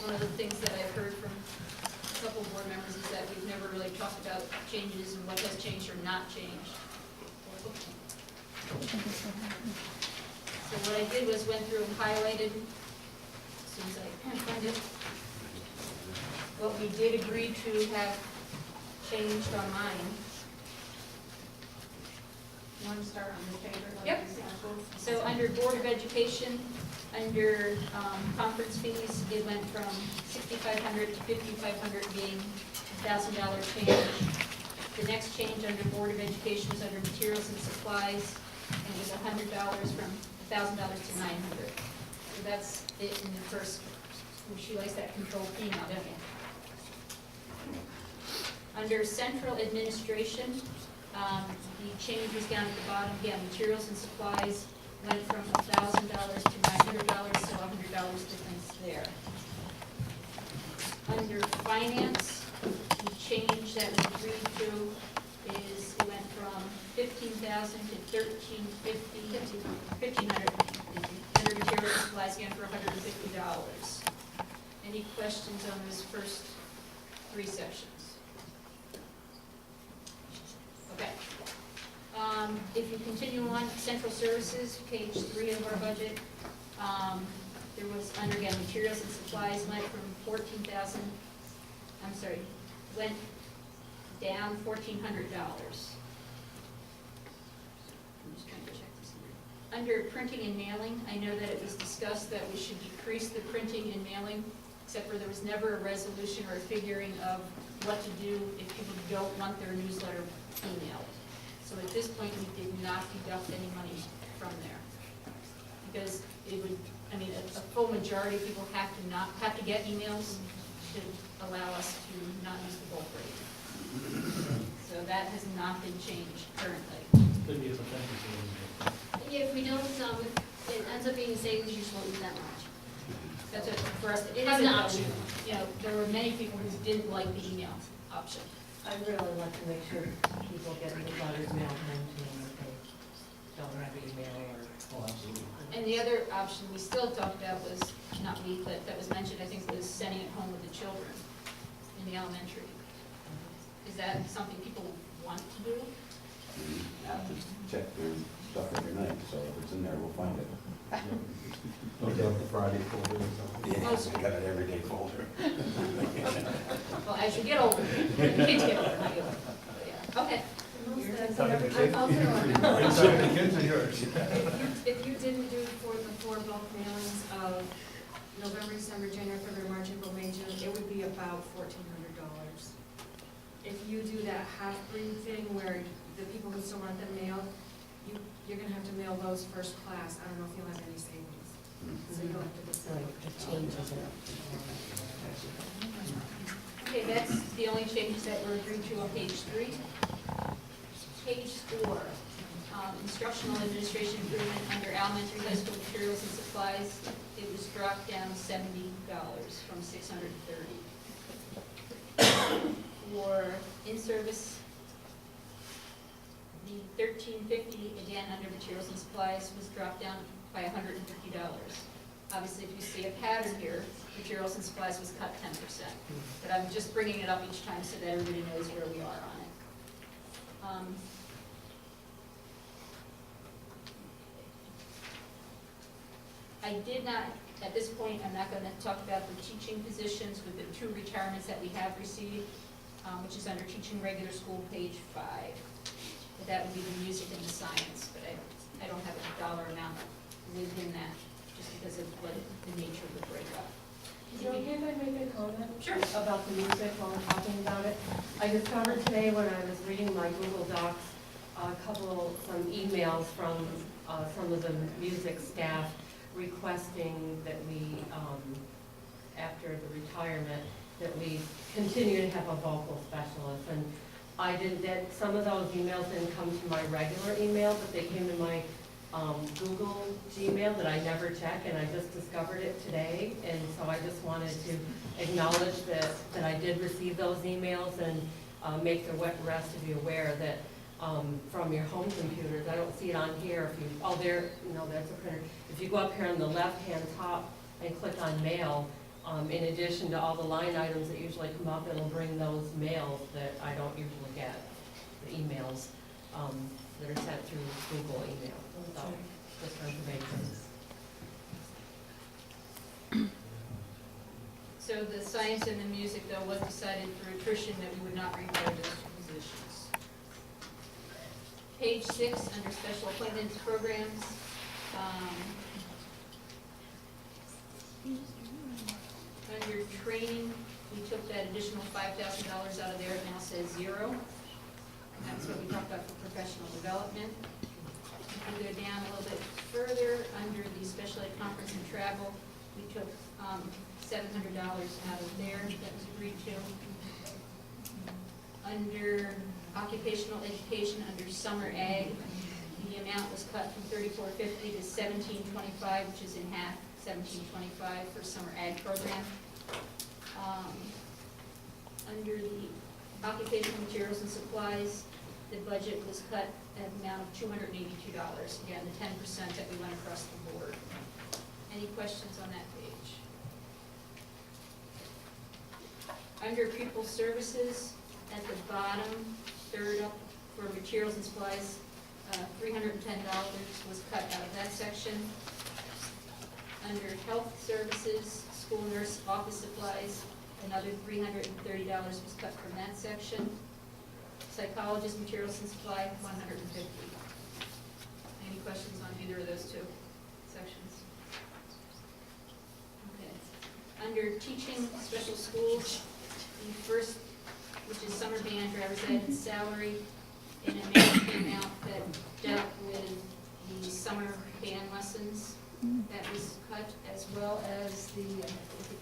one of the things that I've heard from a couple of board members is that we've never really talked about changes and what has changed or not changed. So what I did was went through and highlighted, as soon as I can find it, what we did agree to have changed on mine. You want to start on the paper? like Yep. examples? So under Board of Education, under conference fees, it went from $6,500 to $5,500, being $1,000 change. The next change under Board of Education is under materials and supplies, and it was $100 from $1,000 to $900. So that's it in the first. She likes that controlled P now, don't you? Under central administration, the change was down at the bottom, again, materials and supplies went from $1,000 to $900, so $100 difference there. Under finance, the change that we agreed to is, it went from $15,000 to $1,500, under materials and supplies again for $150. Any questions on those first three sections? Okay. If you continue on, central services, page 3 of our budget, there was, under again, materials and supplies went from 14,000, I'm sorry, went down $1,400. I'm just trying to check this here. Under printing and mailing, I know that it was discussed that we should decrease the printing and mailing, except for there was never a resolution or a figuring of what to do if people don't want their newsletter emailed. So at this point, we did not deduct any money from there. Because it would, I mean, a full majority of people have to get emails to allow us to not use the bulk rate. So that has not been changed currently. Could be a potential change. Yeah, if we don't, it ends up being the same, we just won't use that much. That's it for us. It As is an an option. option. You know, there were many people who didn't like the email option. I really like to make sure people get newsletters mailed home to them if they don't have email or. Oh, absolutely. And the other option we still talked about was, not we, but that was mentioned, I think, was sending it home with the children in the elementary. Is that something people want to do? You have to check their stuff every night, so if it's in there, we'll find it. Look out the Friday folder or something. Yeah, I got an everyday folder. Well, as you get older, the kids get older, not you. But yeah. Okay. I'll throw it. Inside the kids are yours. If you didn't do for the 4 bulk mailings of November, December, January, February, March, April, May, June, it would be about $1,400. If you do that half-breed thing where the people who still want them mailed, you're gonna have to mail those first class. I don't know if you'll have any savings. So you'll have to decide. Like, it changes it. Okay, that's the only changes that were agreed to on page 3. Page 4, instructional administration improvement under elementary, high school materials and supplies. It was dropped down $70 from $630. For in-service, the $1,350, again, under materials and supplies, was dropped down by $150. Obviously, if you see a pattern here, materials and supplies was cut 10%. But I'm just bringing it up each time so that everybody knows where we are on it. I did not, at this point, I'm not going to talk about the teaching positions with the 2 retirements that we have received, which is under teaching regular school, page 5. But that would be the music and the science, but I don't have a dollar amount within that, just because of what the nature of the breakup. Is it okay if I make a comment? Sure. About the music while we're talking about it? I discovered today when I was reading my Google Docs, some emails from some of the music staff requesting that we, after the retirement, that we continue to have a vocal specialist. And I didn't, some of those emails didn't come to my regular email, but they came to my Google Gmail that I never check, and I just discovered it today. And so I just wanted to acknowledge that I did receive those emails and make the rest of you aware that from your home computers, I don't see it on here. If you, oh, there, no, that's a printer. If you go up here on the left-hand top and click on mail, In addition to all the line items that usually come up, it'll bring those mails that I don't usually get, the emails that are sent through Google email, so, just for information. So the science and the music, though, was decided through attrition that we would not rehire those positions. Page 6, under special appointments programs. Under training, we took that additional $5,000 out of there, it now says 0. And that's what we talked about for professional development. If we go down a little bit further, under the special ed conference and travel, we took $700 out of there, that was agreed to. Under occupational education, under summer ag, the amount was cut from $34.50 to $17.25, which is in half, $17.25 for summer ag program. Under the occupational materials and supplies, the budget was cut at an amount of $282, again, the 10% that we went across the board. Any questions on that page? Under pupil services, at the bottom, third up, for materials and supplies, $310 was cut out of that section. Under health services, school nurse office supplies, another $330 was cut from that section. Psychologist materials and supply, $150. Any questions on either of those two sections? Okay. Under teaching special schools, the first, which is summer band driver's ed and salary, an amount came out that dealt with the summer band lessons. That was cut, as well as the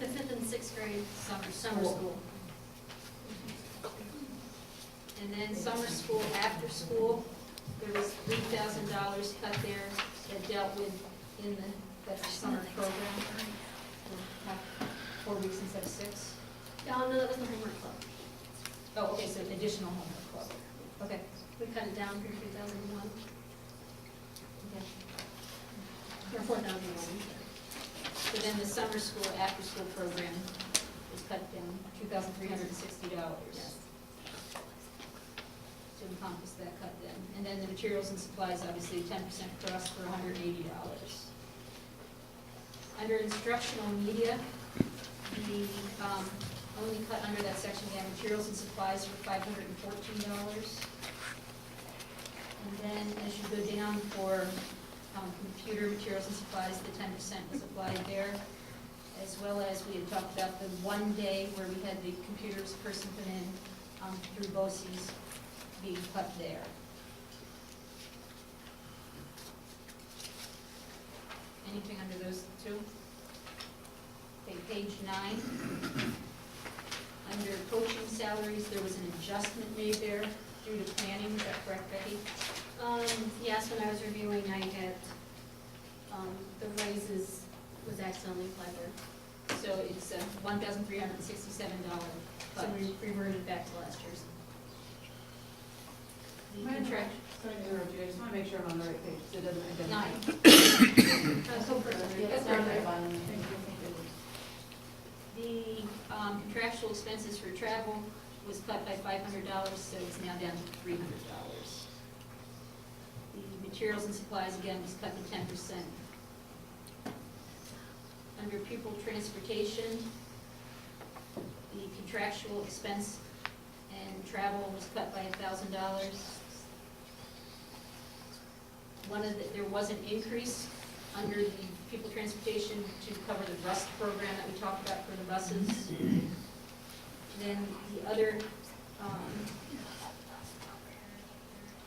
5th and 6th grade summer school. And then summer school, after school, there was $3,000 cut there that dealt with in the summer program. 4 weeks instead of 6. Oh, no, that was the homework club. Oh, okay, so additional homework club. Okay. We cut it down from 2001, Okay. or 4,001. So then the summer school, after school program was cut down $2,360. Yes. To encompass that cut then. And then the materials and supplies, obviously 10% across for $180. Under instructional media, the only cut under that section, again, materials and supplies for $514. And then as you go down for computer materials and supplies, the 10% was applied there, as well as we had talked about the one day where we had the computers person come in through BOCES being cut there. Anything under those two? Okay, page 9. Under coaching salaries, there was an adjustment made there due to planning, is that correct, Becky? Yes, when I was reviewing, I had, the raises was accidentally applied there. So it's a $1,367 So cut. we reverted back to last year's. The contract, Sorry to interrupt you, I just want to make sure I'm on the right page, so it doesn't identify. 9. So for Yes, That's down right. at the bottom. Thank you. The contractual expenses for travel was cut by $500, so it's now down to $300. The materials and supplies, again, was cut to 10%. Under pupil transportation, the contractual expense and travel was cut by $1,000. There was an increase under the pupil transportation to cover the bus program that we talked about for the buses. Then the other,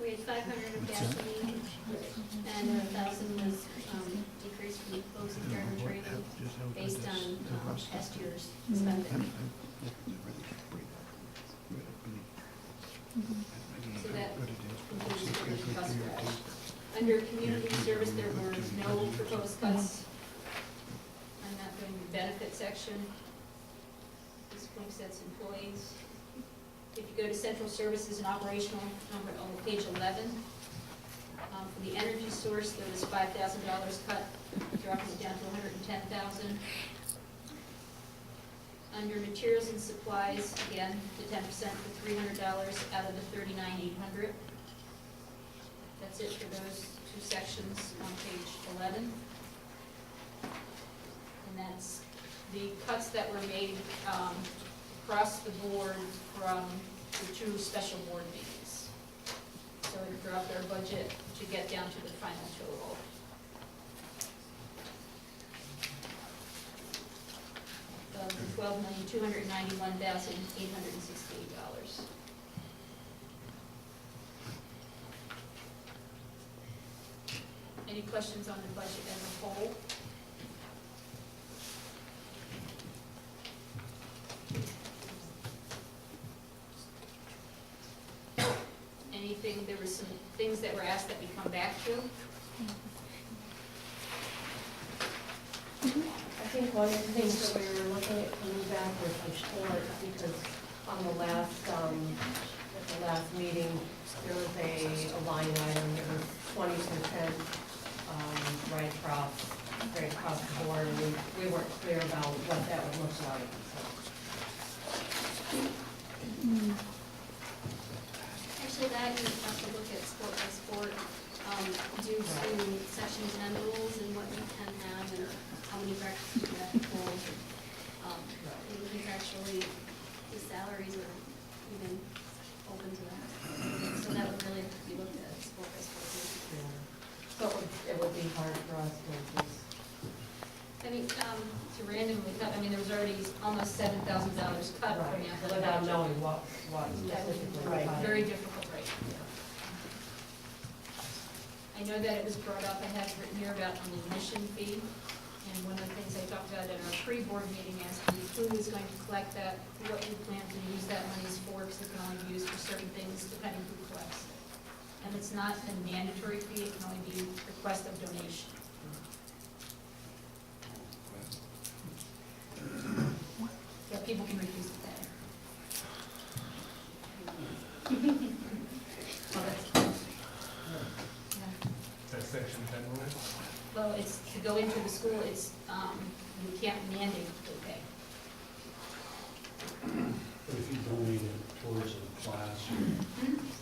We had 500 of gasoline, and 1,000 was decreased from closing driver training based on past year's spending. so that includes the bus route. Under community service, there were no proposed cuts. I'm not doing the benefit section. This point sets employees. If you go to central services and operational, number on page 11, for the energy source, there was $5,000 cut, dropping it down to $110,000. Under materials and supplies, again, the 10% for $300 out of the $39,800. That's it for those two sections on page 11. And that's the cuts that were made across the board from the two special board meetings. So it dropped our budget to get down to the final total. Of $12,291,868. Any questions on the budget as a whole? Anything, there were some things that were asked that we come back to. I think one of the things that we were looking at coming back was the sports, because on the last, at the last meeting, there was a line item that was 20%, right across the board, and we weren't clear about what that would look like, so. Actually, that you have to look at sport by sport, due to section 10 rules and what you can have and how many practices you have to hold. And contractually, the salaries are even open to that. So that would really be looked at sport by sport. Yeah. So it would be hard for us to just. I mean, to randomly cut, I mean, there was already almost $7,000 cut from the athletic Without budget. knowing what specifically. Right, very difficult, right. I know that it was brought up, I have written here about an admission fee, and one of the things I talked about at our pre-board meeting is who is going to collect that, what we plan to use that money for, because it can only be used for certain things depending who collects it. And it's not a mandatory fee, it can only be request of donation. So people can refuse to pay. Well, that's close. Yeah. That's section 10 rules? Well, it's, to go into the school, it's, you can't mandate to pay. But if you donate it towards a class or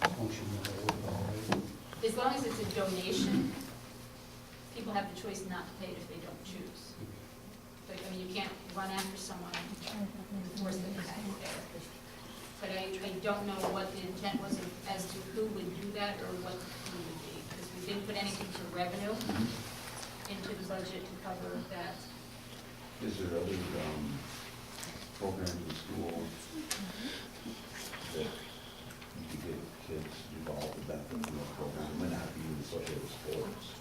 function, that would already. As long as it's a donation, people have the choice not to pay it if they don't choose. But, I mean, you can't run after someone and force them to pay there. But I don't know what the intent was as to who would do that or what the fee would be, because we didn't put anything for revenue into the budget to cover that. Is there other, programs in school that you could get kids involved with that, from the program, it might not be even associated with sports?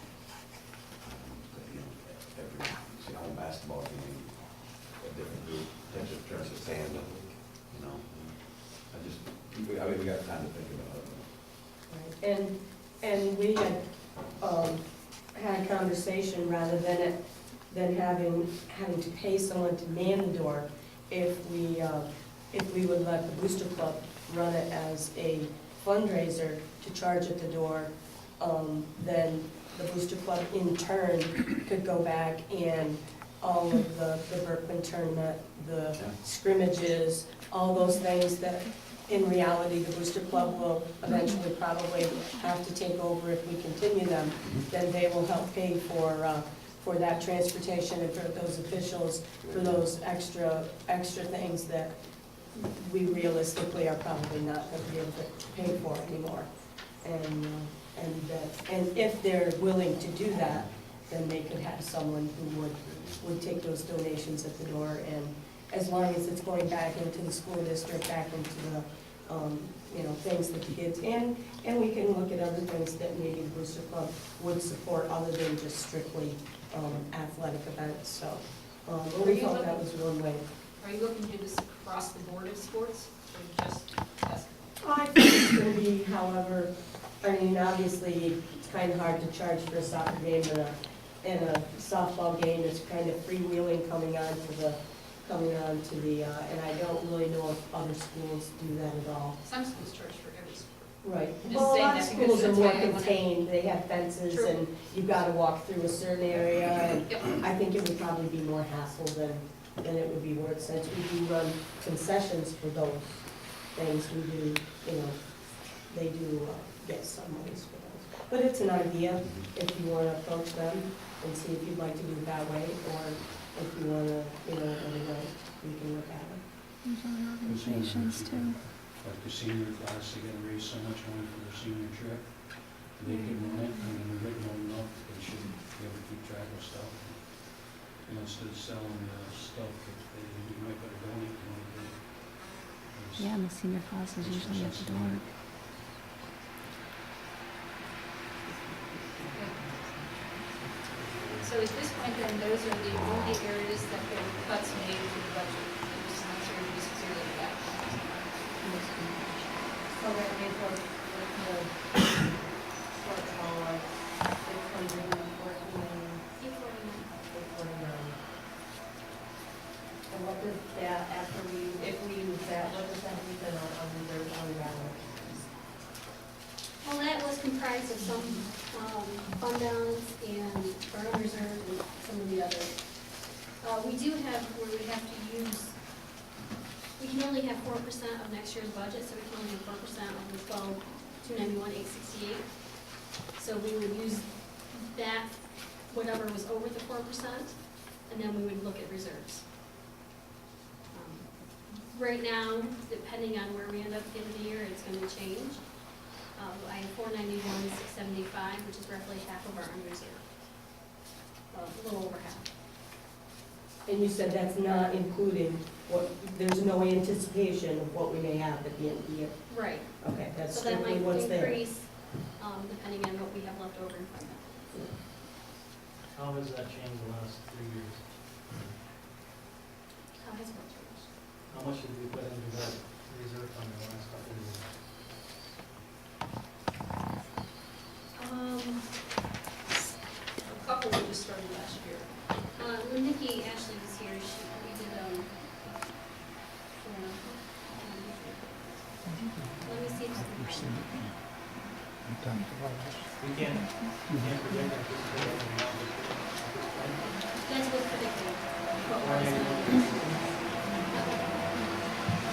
That, you know, every, say, home basketball game, a different group, potential turns to sand, you know? I mean, we got time to think about it. Right. And we had a conversation, rather than having to pay someone to man the door, if we would let the Booster Club run it as a fundraiser to charge at the door, then the Booster Club in turn could go back and all of the Berkman tournament, the scrimmages, all those things that in reality the Booster Club will eventually probably have to take over if we continue them, then they will help pay for that transportation and for those officials, for those extra things that we realistically are probably not going to be able to pay for anymore. And if they're willing to do that, then they could have someone who would take those donations at the door, and as long as it's going back into the school district, back into the, things that the kids, and we can look at other things that maybe the Booster Club would support other than just strictly athletic events, so, but we thought that was one way. Are you looking to do this across the board of sports, or just basketball? I think it's gonna be, however, I mean, obviously, it's kind of hard to charge for a soccer game and a softball game. It's kind of freewheeling coming on to the, and I don't really know if other schools do that at all. Some schools charge for every sport. Right. Just Well, a saying lot of that because schools are that's more why I wanna- contained. They have fences True. and you've got to walk through a certain area. And Yep. I think it would probably be more hassle then it would be worth, since we do run concessions for those things, we do, you know, they do get some monies for those. But it's an idea, if you want to approach them and see if you'd like to do it that way, or if you want to, you know, anyway, we can look at it. There's other organizations too. Like the senior class, they gotta raise so much money for their senior trip. They can run it, and then they're written on enough, they should be able to keep track of stuff. You know, instead of selling stuff, that they, you might better donate to them. Yeah, and the senior class is usually at the door. So at this point, then, those are the only areas that there were cuts made to the budget. There's not sure just zero back. So that means what, the shortfall of 614, 849. And what does that, after we, if we use that, what does that leave in on reserve fund balance? Well, that was comprised of some fund balance and burn reserve and some of the others. We do have where we have to use, we can only have 4% of next year's budget, so we can only have 4% of the 12,291,868. So we would use that, whatever was over the 4%, and then we would look at reserves. Right now, depending on where we end up at the end of the year, it's gonna change. I have 491,675, which is roughly half of our unreserved. A little over half. And you said that's not including what, there's no anticipation of what we may have at the end of the year. Right. Okay, that's So that strictly might what's there. increase, depending on what we have left over in fund balance. How has that changed the last 3 years? How has it changed? How much did we put into that reserve fund in the last couple of years? A couple we just started last year. When Nikki Ashley was here, we did, let me see if I can find it. We can't predict anticipated amount of That's what's predicted.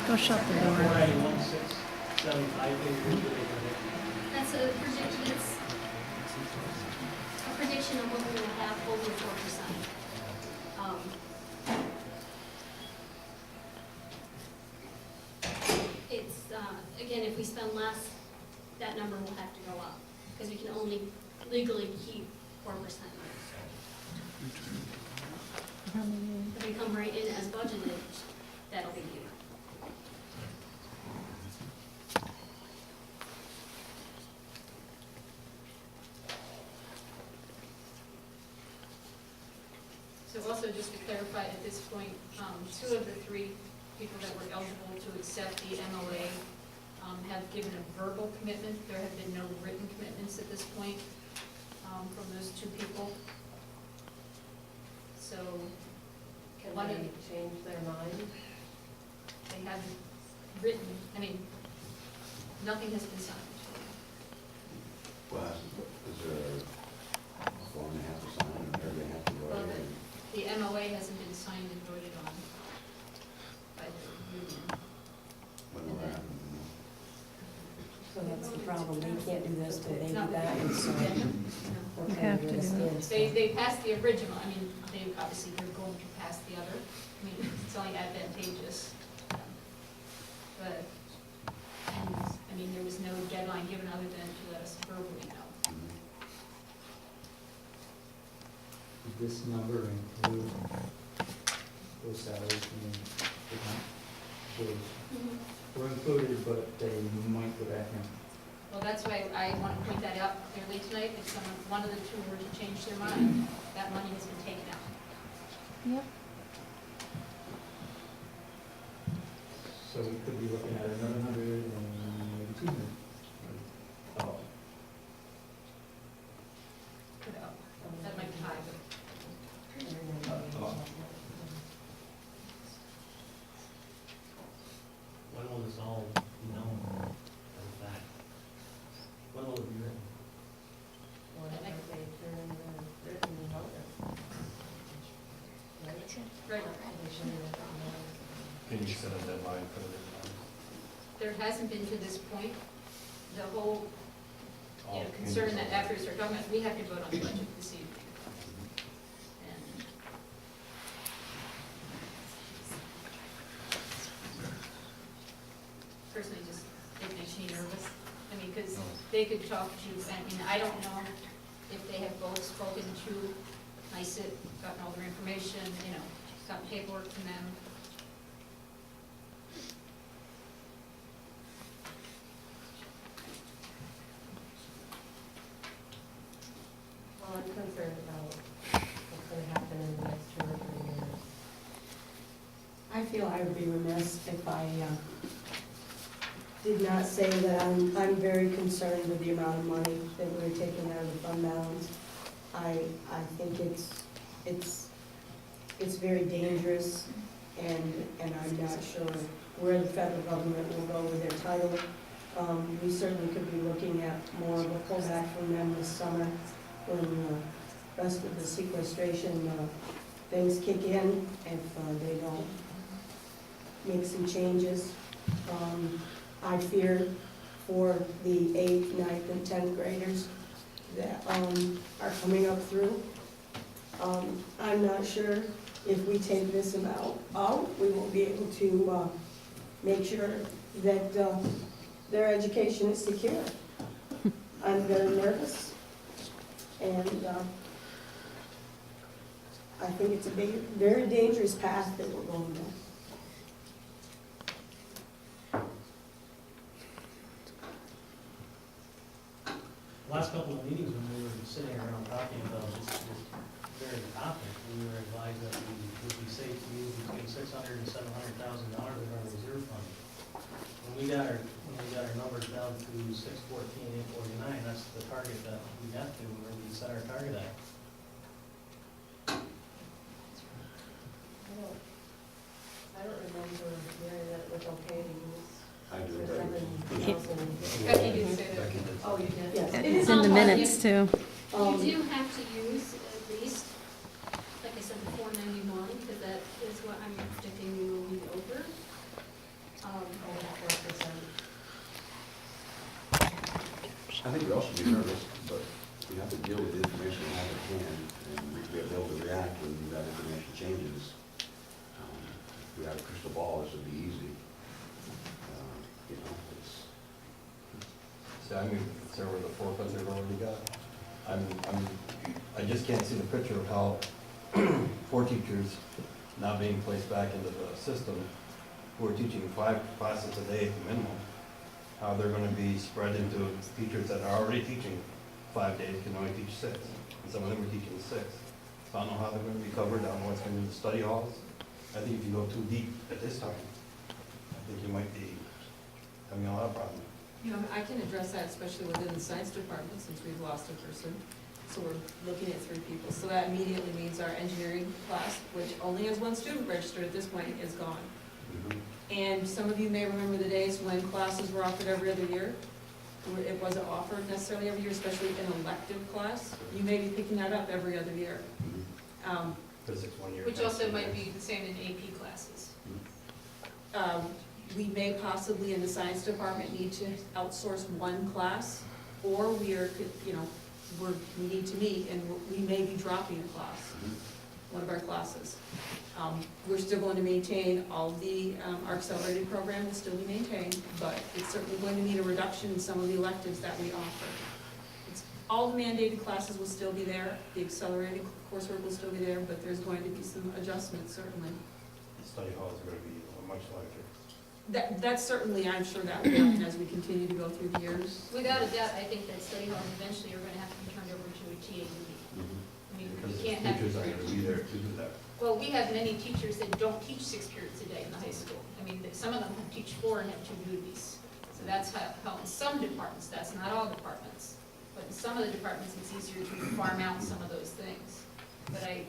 Go shut the door. 491,675 That's a prediction, it's a prediction of what we will have over 4%. It's, again, if we spend less, that number will have to go up, because we can only legally keep 4%. If we come right in as budgeted, that'll be you. So also, just to clarify, at this point, 2 of the 3 people that were eligible to accept the MOA have given a verbal commitment. There have been no written commitments at this point from those 2 people. So Can Why they don't- change their mind? they haven't written, I mean, nothing has been signed. Well, is there a form they have to sign, or they have to go Well, ahead? the MOA hasn't been signed and voted on by the union. When will that happen? So that's the problem, they can't do this till they do No. that, and so. No. we're You kind have of to at a do it. standstill. They passed the original, I mean, they obviously, they're going to pass the other, I mean, it's only advantageous. But, and, I mean, there was no deadline given other than to let us verbally know. Did this number include those salaries from the account? Those were included, but they might go back in. Well, that's why I want to point that out clearly tonight, if someone, one of the 2 were to change their mind, that money has been taken out. Yep. So we could be looking at another 100 and maybe 200. Oh, Put out. That might be high, but When will this all be known as a fact? When will it be written? Whenever they turn the written notice. Right? right, information and drop mailings. Can you set a deadline for the There hasn't been to this point. The whole, all concern that communities? after we start talking about, we have to vote on the budget this evening. And personally, just, it makes me nervous. I mean, because they could talk to, I mean, I don't know if they have both spoken to ISIT, gotten all their information, gotten paperwork from them. Well, I'm concerned about what's gonna happen in the next 2 or 3 years. I feel I would be remiss if I did not say that I'm very concerned with the amount of money that we're taking out of the fund balance. I think it's very dangerous, and I'm not sure where the federal government will go with their title. We certainly could be looking at more of a pullback from them this summer when the rest of the sequestration things kick in, if they don't make some changes. I fear for the 8th, 9th, and 10th graders that are coming up through. I'm not sure if we take this amount out, we will be able to make sure that their education is secure. I'm very nervous, and I think it's a very dangerous path that we're going down. Last couple of meetings when we were sitting around talking about this very topic, we were advised that we would be safe to use between $600,000 and $700,000 of our reserve fund. When we got our numbers down to 614, 849, that's the target that we got to, where we set our target at. I don't remember hearing that it was okay to use I do, the that. 7,000. Becky did say that. Oh, you did? Yes. It's in the minutes too. You do have to use at least, like I said, the 491, because that is what I'm predicting we will be over. Over that 4%. I think we all should be nervous, but we have to deal with the information we have at hand, and we have to be able to react when that information changes. If we had a crystal ball, this would be easy. It's. See, I'm even concerned with the 4 funds they've already got. I just can't see the picture of how 4 teachers not being placed back into the system, who are teaching 5 classes a day at the minimum, how they're gonna be spread into teachers that are already teaching 5 days, can only teach 6, and some of them are teaching 6. So I don't know how they're gonna be covered, I don't know what's gonna be in the study halls. I think if you go too deep at this time, I think you might be having a lot of problems. I can address that, especially within the science department, since we've lost a person. So we're looking at 3 people. So that immediately means our engineering class, which only has 1 student registered at this point, is gone. And some of you may remember the days when classes were offered every other year, where it wasn't offered necessarily every year, especially an elective class. You may be picking that up every other year. Physics 1 year. Which also might be the same in AP classes. We may possibly in the science department need to outsource 1 class, or we need to meet and we may be dropping a class, one of our classes. We're still going to maintain all the, our accelerated program will still be maintained, but it's certainly going to mean a reduction in some of the electives that we offer. All the mandated classes will still be there, the accelerated coursework will still be there, but there's going to be some adjustments, certainly. Study halls are gonna be much larger. That's certainly, I'm sure that will happen as we continue to go through the years. Without a doubt, I think that study halls eventually are gonna have to be turned over to a TAUB. I mean, Because you the can't have. teachers are gonna be there to do that. Well, we have many teachers that don't teach 6 periods a day in the high school. I mean, some of them teach 4 and have 2 duties. So that's how in some departments, that's not all departments. But in some of the departments, it's easier to farm out some of those things. But I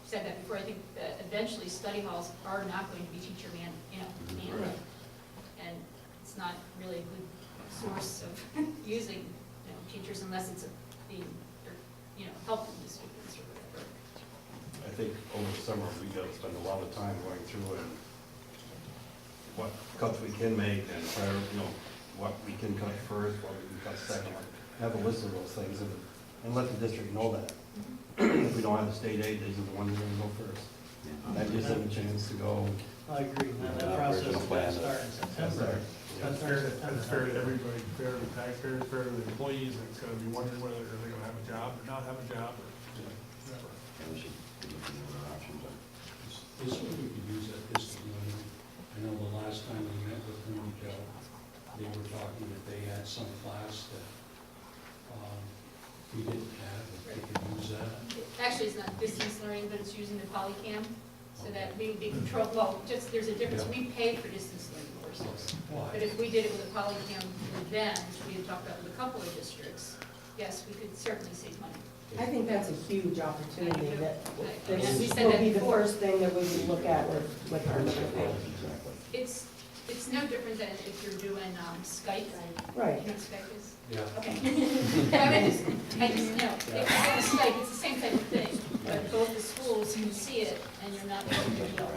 said that before, I think that eventually study halls are not going to be teacher mandated. And it's not really a good source of using, teachers unless it's being, helping the students or whatever. I think over the summer, we gotta spend a lot of time going through and what cuts we can make and, what we can cut first, what we can cut second. Have a list of those things and let the district know that. If we don't have the state aid, these are the ones that are gonna go first. That gives them a chance to go. I agree, and that process is gonna start in September. That's fair, that's fair to everybody, fair to the taxpayers, fair to the employees, that's gonna be wondering whether they're gonna have a job or not have a job, or whatever. And we should be looking at other options. This way we could use that district money. I know the last time we met with them, Joe, they were talking that they had some class that, we didn't have, if they could use that. Actually, it's not distance learning, but it's using the Polycam, so that we control, well, just, there's a difference, we pay for distance learning courses. But if we did it with a Polycam with them, which we had talked about with a couple of districts, yes, we could certainly save money. I think that's a huge opportunity that, I mean, we that said will that be the before. first thing that we would look at with our district. Exactly. It's no different than if you're doing Skype. Right. You know what Skype is? Yeah. Okay. I just know, if you're on Skype, it's the same type of thing, but both the schools can see it, and you're not able to know.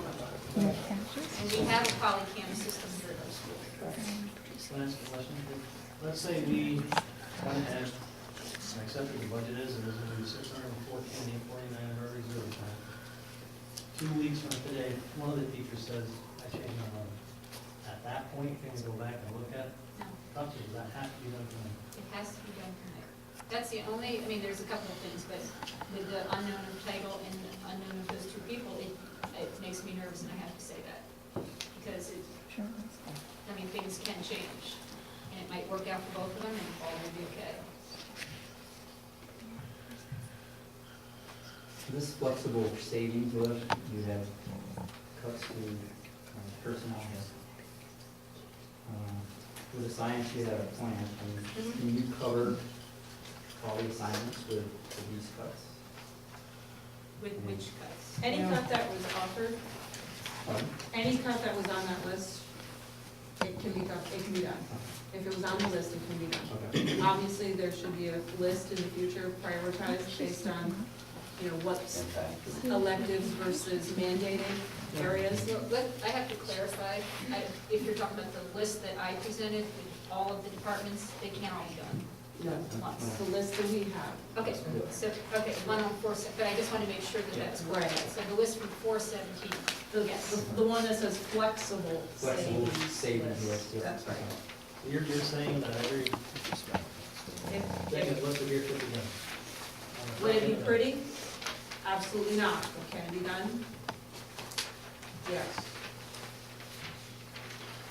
And we have a Polycam system here at our school. Can I ask a question? Let's say we went ahead and accepted the budget as it is, it'll be $614,849 in early zero time. 2 weeks from today, one of the teachers says, I changed my mind. At that point, can we go back and look at, No, does that have to be done tonight? it has to be done from there. That's the only, I mean, there's a couple of things, but with the unknown of title and the unknown of those two people, it makes me nervous, and I have to say that. Because it, Sure. I mean, things can change, and it might work out for both of them, and all will be okay. This flexible savings list, you have cuts to personnel. With the science, you have a plan. Can you cover all the assignments with these cuts? With which cuts? Any cut that was offered, Pardon? any cut that was on that list, it can be done, If it was on the list, it can be done. Okay. Obviously, there should be a list in the future prioritized based on, what's electives versus mandated areas. So I have to clarify, if you're talking about the list that I presented with all of the departments, they can't all be done at once. The list that we have. Okay, so, one on 4, but I just want to make sure that that's correct. Right. So the list from 417, yes. The one that says flexible Flexible savings savings list. list, yeah. That's right. You're saying that every thing is listed here should be done? Would it be pretty? Absolutely not. But can it be done? Yes.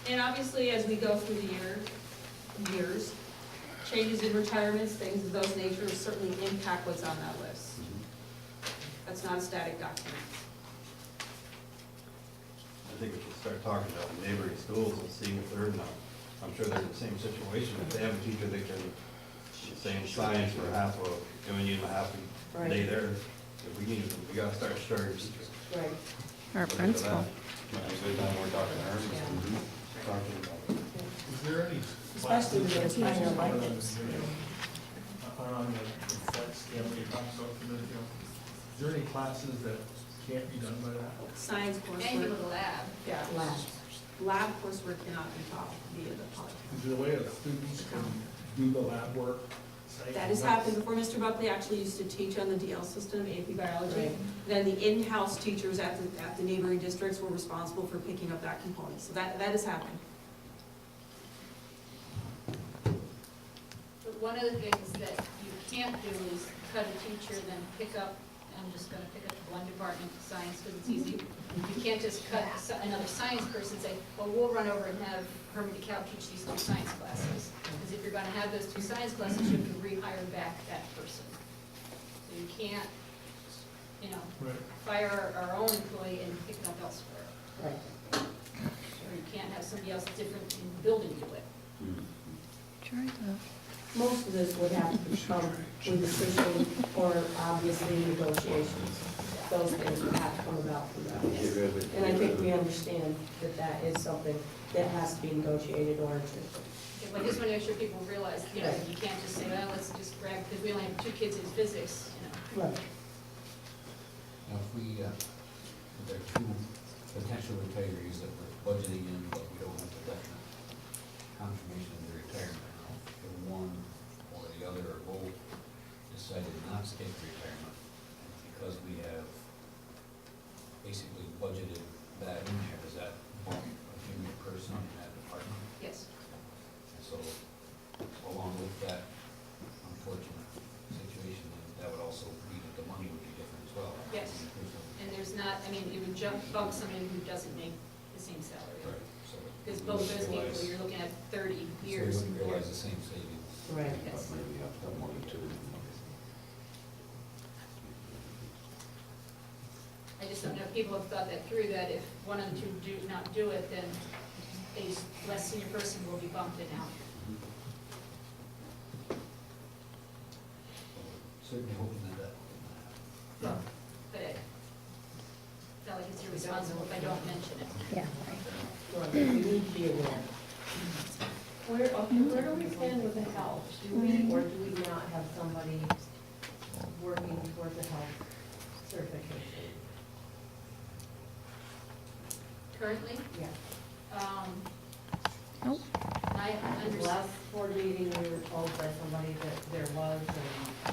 And obviously, as we go through the years, changes in retirements, things of those natures certainly impact what's on that list. That's not a static document. I think we should start talking about neighboring schools and seeing if they're not. I'm sure they're in the same situation. If they have a teacher that can, say in science for half a, need a half a day there, if we need them, we gotta start starting teachers. Right. Or principal. Might be a good time we're talking to her. Talking about it. Is there any? Especially with those minor classes electives. On the flex scale that you talked about a minute ago, is there any classes that can't be done by that? Science Anything coursework, with a lab. yeah, lab coursework cannot be taught via the Poly. Is there a way that students can do the lab work? That has happened before. Mr. Buckley actually used to teach on the DL system, AP biology. Right. Then the in-house teachers at the neighboring districts were responsible for picking up that component. So that has happened. But one of the things that you can't do is cut a teacher, then pick up, I'm just gonna pick up one department, science, because it's easy. You can't just cut another science person and say, well, we'll run over and have Herman DeKalb teach these 2 science classes. Because if you're gonna have those 2 science classes, you have to rehire back that person. So you can't, Right. fire our own employee and pick it up elsewhere. Right. Or you can't have somebody else different in the building do it. Try to. Most of this would have to come with decision or obviously negotiations. Those things would have to come about from that. And I think we understand that that is something that has to be negotiated or agreed. Okay, well, I just want to make sure people realize, you can't just say, well, let's just grab, because we only have 2 kids in physics, Right. Now, if we, if there are two potential retirees that we're budgeting in, but we don't have the definite confirmation of their retirement now, if one or the other or both decided not to take retirement, because we have basically budgeted that in there, does that bump a junior person in that department? Yes. And so, along with that unfortunate situation, that would also be that the money would be different as well. Yes. And there's not, I mean, it would bump somebody who doesn't make the same salary. Right, so. Because we both wouldn't those people, realize- you're looking at 30 So we years. wouldn't realize the same savings. Right. Yes. But maybe you have to have money too. I just don't know if people have thought that through, that if one of the two do not do it, then a less senior person will be bumped in out. Certainly hoping that that will not happen. But I feel like it's irresponsible if I don't mention it. Yeah. Right, we need to be aware. Where do we stand with the health? Do we or do we not have somebody working towards the health certification? Currently, Yeah. Nope. I The understand. last board meeting, we were told by somebody that there was, and I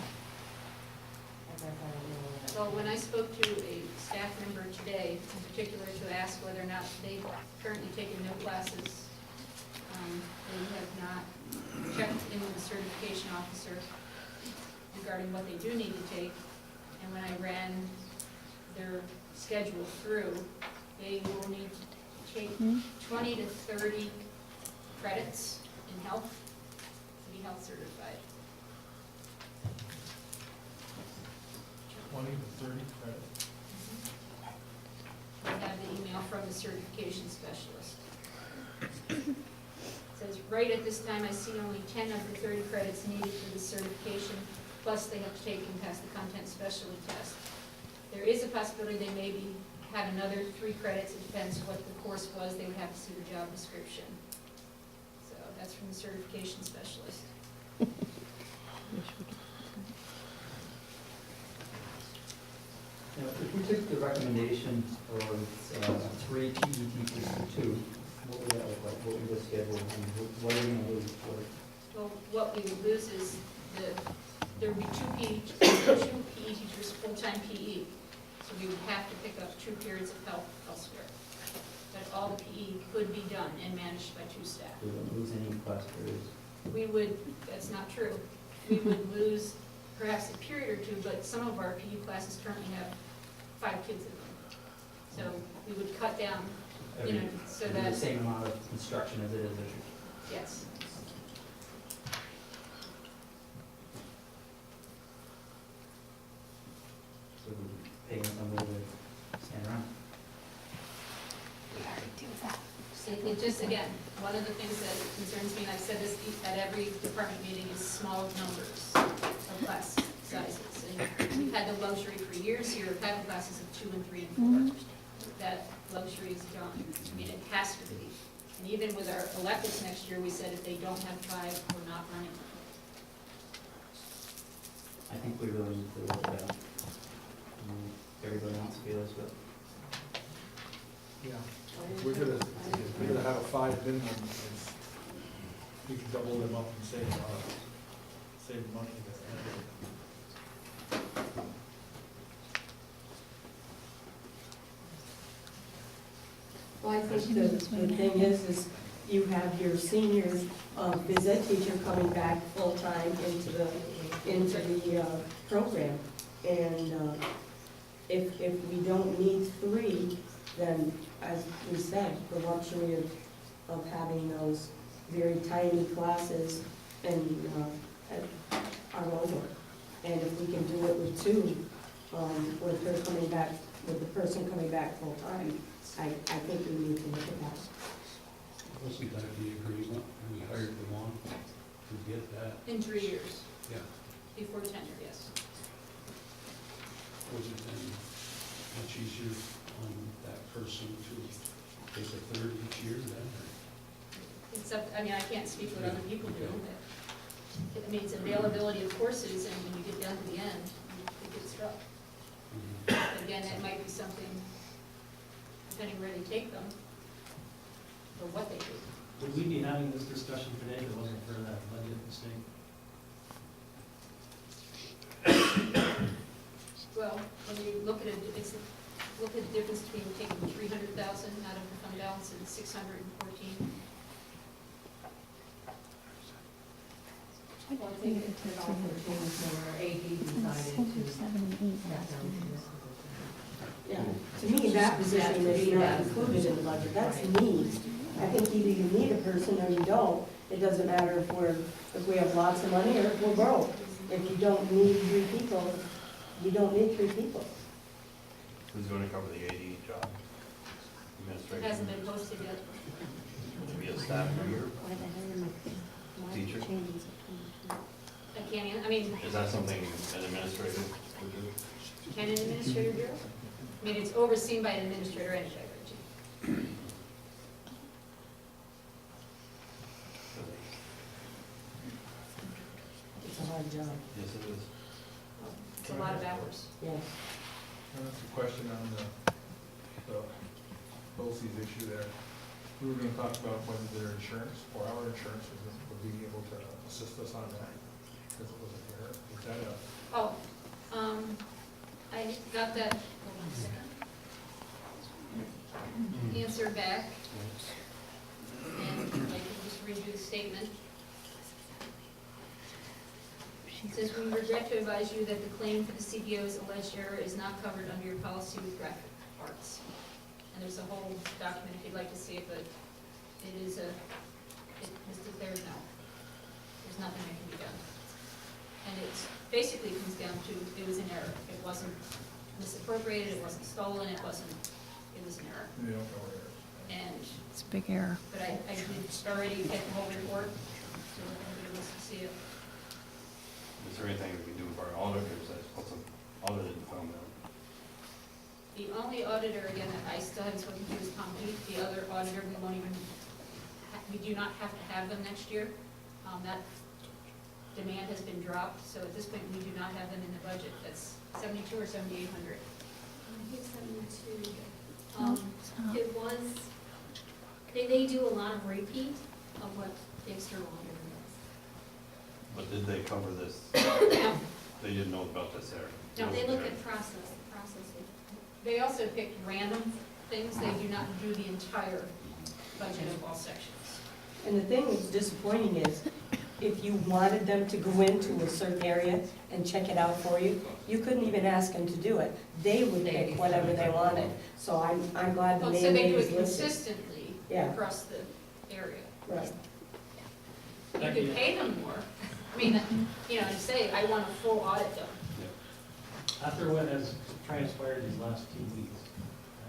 guess I don't know. Well, when I spoke to a staff member today, in particular to ask whether or not they've currently taken no classes, they have not checked in with the certification officer regarding what they do need to take. And when I ran their schedule through, they will need to take 20 to 30 credits in health to be health certified. 20 to 30 credits. I have the email from the certification specialist. It says, right at this time, I see only 10 of the 30 credits needed for the certification, plus they have to take and pass the content specialty test. There is a possibility they maybe have another 3 credits, it depends what the course was, they would have to see the job description. So that's from the certification specialist. You know, if we took the recommendation of 3 PE teachers to 2, what would that look like? What would the schedule, and what are we gonna lose for? Well, what we would lose is there would be 2 PE teachers, full-time PE. So we would have to pick up 2 periods of health elsewhere. But all the PE could be done and managed by 2 staff. We wouldn't lose any class periods. We would, that's not true. We would lose perhaps a period or 2, but some of our PE classes currently have 5 kids in them. So we would cut down, you know, so It'd be that, the same amount of instruction as it is this year. yes. So we're paying somebody to stand around. It just, again, one of the things that concerns me, and I've said this at every department meeting, is small numbers of class sizes. And we've had the luxury for years here of having classes of 2 and 3 and 4. That luxury is gone. I mean, it has to be. And even with our electives next year, we said if they don't have 5, we're not running them. I think we really need to look at that. Everybody else feels, but Yeah. If we're gonna have a 5 minimum, it's, you can double them up and save money. Well, I think the thing is you have your senior phys ed teacher coming back full-time into the program. And if we don't need 3, then, as we said, the luxury of having those very tiny classes and are over. And if we can do it with 2, with her coming back, with the person coming back full-time, I think we need to look at that. Wasn't that the agreement, we hired the one to get that? In 3 years, Yeah. before tenure, yes. Was it then much easier on that person to take a third each year then? It's up, I mean, I can't speak what other people do, but, I mean, it's availability of courses, and when you get down to the end, it gets rough. Mhm. But again, that might be something, depending where they take them, or what they do. Would we be having this discussion today if it wasn't for that budget mistake? Well, when you look at it, look at the difference between taking 300,000 out of the fund balance and 614. Well, I think it also changed where AD decided to step down to this. Yeah, to me, that position is not included in the budget, that's need. I think either you need a person or you don't. It doesn't matter if we have lots of money or if we're broke. If you don't need 3 people, you don't need 3 people. Who's going to cover the AD job? It Administration? hasn't been posted yet. To be a staff member? Teacher? I can't, I mean, Is that something an administrator would do? can an administrator do it? I mean, it's overseen by an administrator anyway, Reggie. It's a hard job. Yes, it is. It's a lot of hours. Yes. That's a question on the BOCES issue there. We were gonna talk about whether their insurance or our insurance would be able to assist us on that, because it wasn't here. Is that a, Oh, I got that, hold on a second. Answer back, and I can just read you the statement. It says, we regret to advise you that the claim for the CBO's alleged error is not covered under your policy with graphic arts. And there's a whole document if you'd like to see it, but it is it is declared no. There's nothing that can be done. And it basically comes down to, it was an error. It wasn't misappropriated, it wasn't stolen, it was an error. you don't know where it is? And, It's a big error. but I did already get the whole report, so everybody wants to see it. Is there anything we can do with our auditors that's put some audited film down? The only auditor, again, that I still haven't spoken to is Tom Heath. The other auditor, we won't even, we do not have to have them next year. That demand has been dropped, so at this point, we do not have them in the budget. That's 72 or 7,800. Here's 72. No, it's not. It was, they do a lot of repeat of what the external auditor But did they cover this? No, They didn't know about this error? does. No, they look at process, the process. they also picked random things. They do not do the entire budget of all sections. And the thing that's disappointing is, if you wanted them to go into a certain area and check it out for you, you couldn't even ask them to do it. They would pick whatever they wanted. So I'm glad the Well, so they name do is it listed. consistently Yeah. across the area. Right. You could pay them more. I mean, you know, you say, I want a full audit done. After what has transpired these last 2 weeks,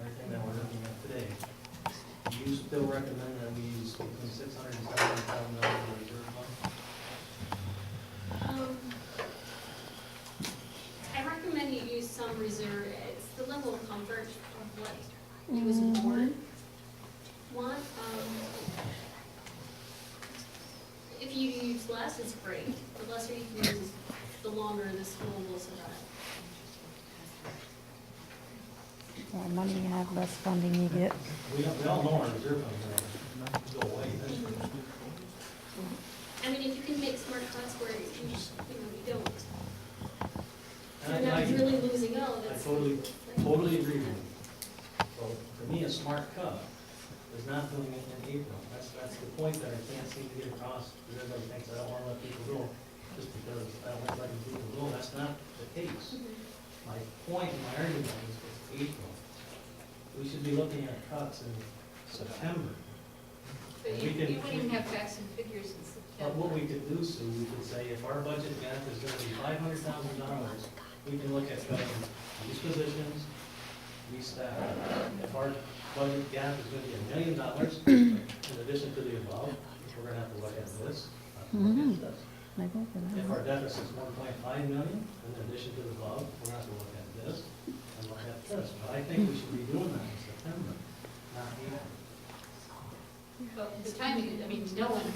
everything that we're looking at today, do you still recommend that we use between $600,000 and $700,000 in the reserve fund? I recommend you use some reserve, it's the level of comfort of what you as a board want. If you use less, it's great. The lesser you can use, the longer the school will survive. The more money you have, less funding you get. We all know our reserve fund will go away eventually. I mean, if you can make smart cuts where you don't, And you're not really losing out, I that's. totally agree with you. So for me, a smart cut is not doing it in April. That's the point that I can't seem to get across, because everybody thinks I don't want to let people go, just because I don't like letting people go. That's not the case. My point in my argument is with April. We should be looking at cuts in September. But We you can- wouldn't even have facts and figures in But what September. we could do, Sue, we could say if our budget gap is gonna be $500,000, we can look at cutting these positions, restaff. If our budget gap is gonna be $1 million, in addition to the above, we're gonna have to look at this, have to look at this. I go for If that. our deficit's 1.5 million, in addition to the above, we're gonna have to look at this and look at this. But I think we should be doing that in September, not April. But the timing, I mean, no one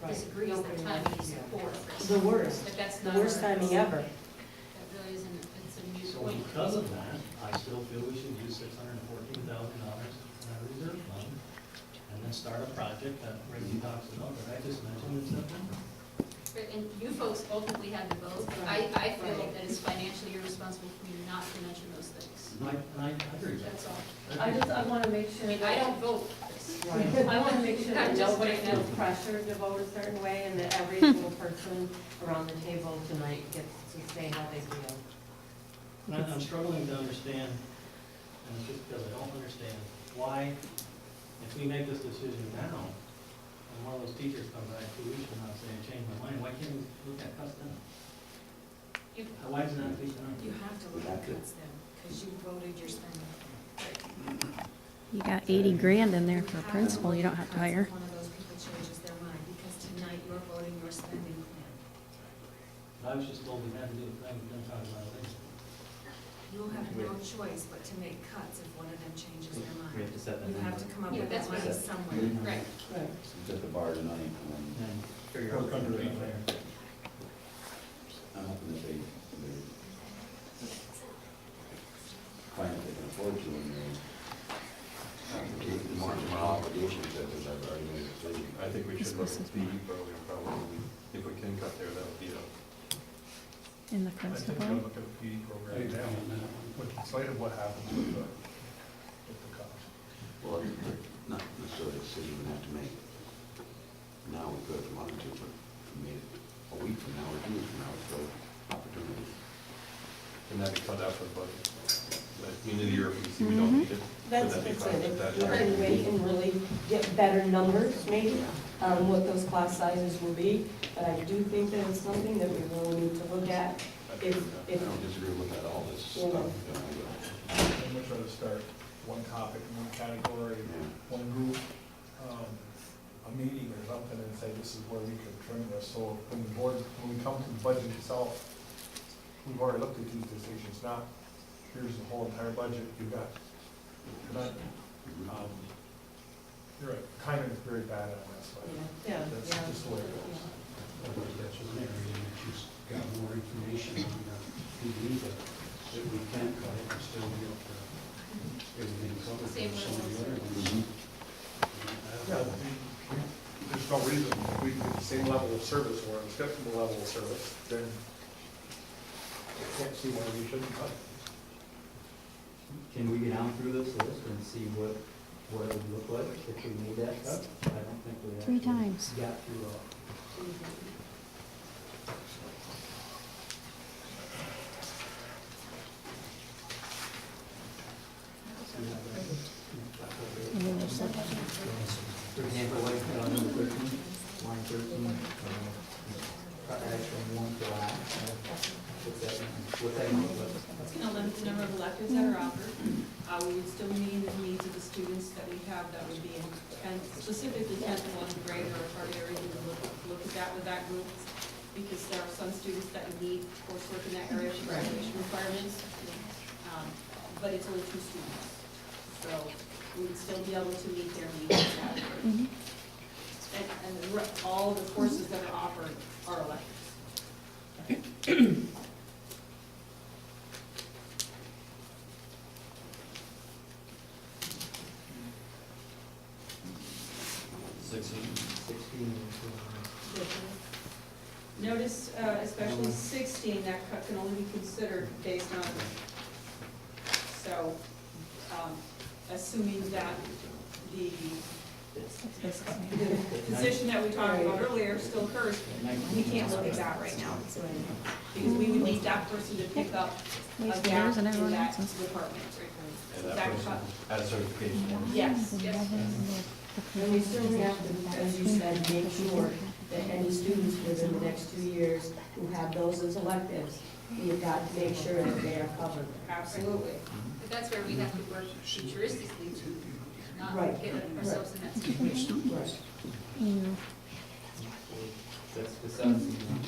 disagrees that timing is poor. The worst, But that's the not. worst timing ever. That really isn't, it's a new So point. because of that, I I still feel we should use $614,000 in our reserve fund and then start a project that Reggie talks about that I just mentioned in September. And you folks ultimately have the vote. I feel that it's financially irresponsible for you not to mention those things. I agree. That's all. I want to make I sure mean, I don't vote for this. I want to make sure that I'm just nobody trying to- feels pressured to vote a certain way and that every single person around the table tonight gets to say how they feel. And I'm struggling to understand, and it's just because I don't understand, why, if we make this decision now, and one of those teachers comes back 2 weeks from now saying, I changed my mind, why can't we look at cuts then? Why doesn't that be done? You have to look at cuts then, because you voted your spending. You got 80 grand in there for a principal you don't have to hire. One of those people changes their mind, because tonight you're voting your spending plan. I was just told we had to do a thing, we didn't talk about it later. You'll have no choice but to make cuts if one of them changes their mind. We have to set that You have to number. come up Yeah, with that that's money what- somewhere. Right. Right. Set the bar tonight, And figure out. Work under that there. I'm hoping that they find that they can afford to, and they take the more obligations that they've already made a decision. I think we should look at the PE program probably, if we can cut there, that would be a. In the I think we'll principal. look at the PE I program agree now, on that one. with in spite of what happens with the cost. Well, they're not necessarily a decision we have to make. Now we could if we wanted to, but we made it a week from now or 2 weeks from now, it's still opportunity. Can that be cut out for the budget? At the end of the year, if we see we don't need it, That's, could that be that's cut it. at that If we time? can wait and really get better numbers, maybe, on what those class sizes will be. But I do think that it's something that we really need to look at. I don't disagree with that, all this Yeah. stuff, you know, I'm gonna try to start one topic, one category, one group, a meeting or something, and say this is where we could trim this. So when the board, when we come to the budget itself, we've already looked at these decisions, not here's the whole entire budget you've got. You're not, you're right, timing is very bad on this, but Yeah, that's yeah. just the way it goes. I think that's an area that she's got more information on the PD, but that we can't cut it and still get everything covered. Same for some of the with- other ones. Yeah, there's no reason, if we get the same level of service or an acceptable level of service, then I can't see why we shouldn't cut. Can we get down through this list and see what it would look like if we made that cut? I don't think we 3 actually times. got through all. And then there's like- For example, like on number 13, line 13, cut that from 1 to last. What's that look like? It's gonna limit the number of electives that are offered. We would still meet the needs of the students that we have that would be in 10th, specifically 10th and 11th grade or part area. We would look at that with that group, because there are some students that need coursework in that area for graduation requirements. But it's only 2 students. So we would still be able to meet their needs in that area. Mhm. And all the courses that are offered are electives. Notice, especially 16, that cut can only be considered based on, so, assuming that the position that we talked about earlier still occurs, we can't look at that right now. Because we would need that person to pick up a Waste gap yours and in everyone that else's. department. And That that person cut, has certification. yes, yes. And we still have to, as you said, make sure that any students within the next 2 years who have those as electives, we've got to make sure that they are covered. Absolutely. But that's where we have to work futuristically to not Right. get ourselves in that situation. Right. Mm. That's the 17 one.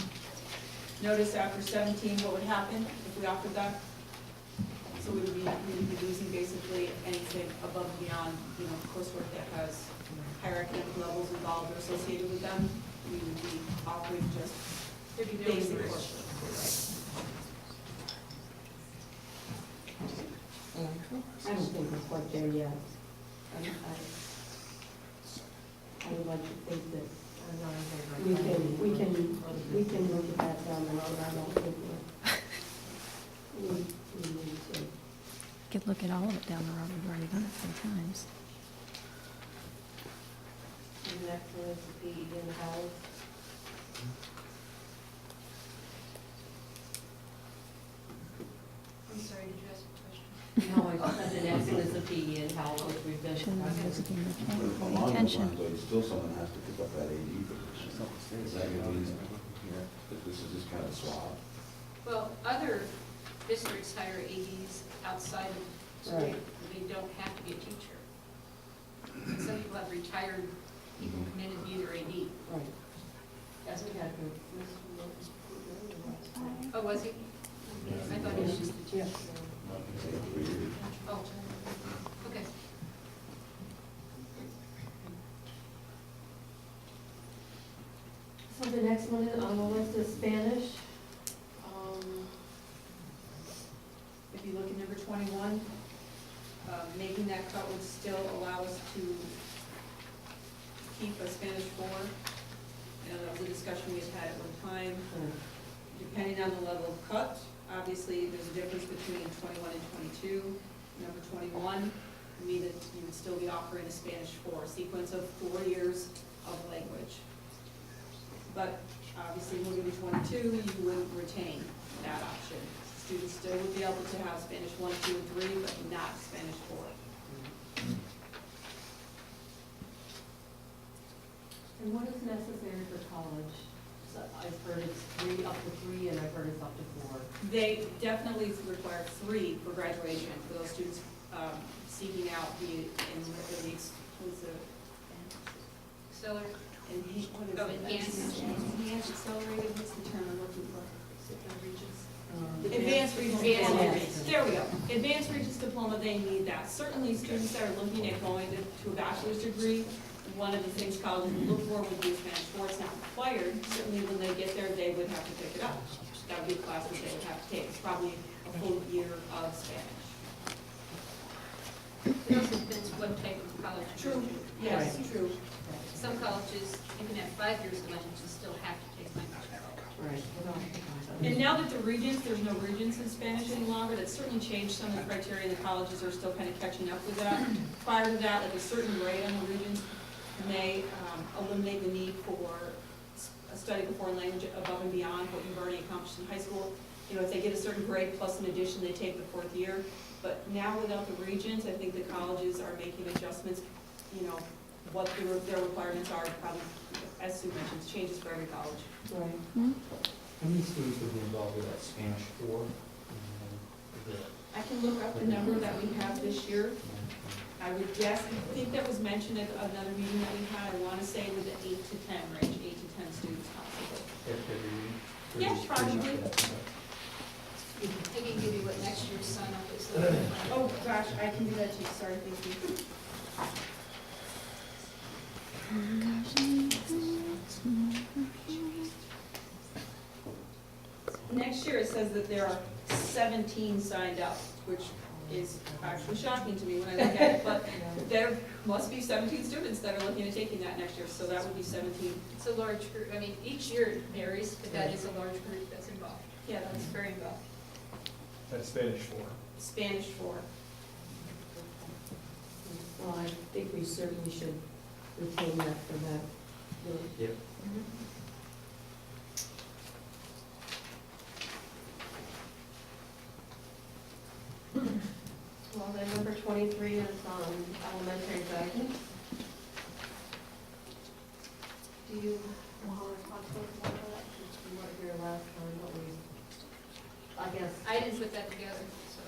Notice after 17, what would happen if we offered that? So we would be losing basically anything above and beyond, coursework that has higher academic levels involved or associated with them. We would be offering just There'd be no basic resource. coursework. I don't think we're quite there yet. I would like to think that we can look at that down the road. I don't think we need to. Could look at all of it down the road, we've already done it 3 times. And the next one is the PE in-house. I'm sorry, did you ask a question? No, I said the next one is the PE in-house, which we've been. Shouldn't have visiting the But pay along those attention. lines, though, still someone has to pick up that AD position. Is that gonna mean that this is just kind of swap? Well, other districts hire ADs outside of school. Right. They don't have to be a teacher. Some people have retired people come in and be their AD. Right. As we had to, Mr. Lopez, Oh, was he? I thought he was just the Yeah. teacher. Oh, okay. So the next one on the list is Spanish. If you look at number 21, making that cut would still allow us to keep a Spanish 4. You know, that was a discussion we had at one time. Depending on the level of cut, obviously, there's a difference between 21 and 22. Number 21 would mean that you would still be offering a Spanish 4, sequence of 4 years of language. But obviously, moving to 22, you wouldn't retain that option. Students still would be able to have Spanish 1, 2, and 3, but not Spanish 4. And what is necessary for college? So I've heard it's 3, up to 3, and I've heard it's up to 4. They definitely require 3 for graduation for those students seeking out the exclusive. Accelerate. What is Oh, it? enhanced. Enhanced, accelerated, what's the term I'm looking for? Advanced Advanced Regents Advanced Diploma. Regents. There we go. Advanced Regents Diploma, they need that. Certainly, students that are looking at going to a bachelor's degree, one of the things colleges would look for would be a Spanish 4. It's not required. Certainly, when they get there, they would have to pick it up. That would be a class that they would have to take. It's probably a full year of Spanish. It also depends what type of college. you're True, in. yes, true. Some colleges, you can have 5 years of language and still have to take language. Right. And now that the regents, there's no regents in Spanish any longer, that's certainly changed some of the criteria. The colleges are still kind of catching up with that. Prior to that, like a certain grade on the regents may eliminate the need for a study of a foreign language above and beyond what you've already accomplished in high school. You know, if they get a certain grade plus an addition, they take the 4th year. But now without the regents, I think the colleges are making adjustments, you know, what their requirements are, probably, as Sue mentioned, changes for every college. Right. How many students would be involved with that Spanish 4? I can look up the number that we have this year. I would guess, I think that was mentioned at another meeting that we had, I want to say with the 8 to 10 range, 8 to 10 students possibly. Yeah, probably. I can give you what next year's sign up is. Oh, gosh, I can do that too, sorry, thank you. Next year, it says that there are 17 signed up, which is actually shocking to me when I look at it, but there must be 17 students that are looking at taking that next year, so that would be 17. It's a large group, I mean, each year it varies, but that is a large group that's involved. Yeah, That's that's very involved. That's Spanish 4. Spanish 4. Well, I think we certainly should retain that for that group. Yep. Well, then number 23 is elementary guidance. Do you want to talk about that? You weren't here last time, but we, I guess. I didn't put that together, so.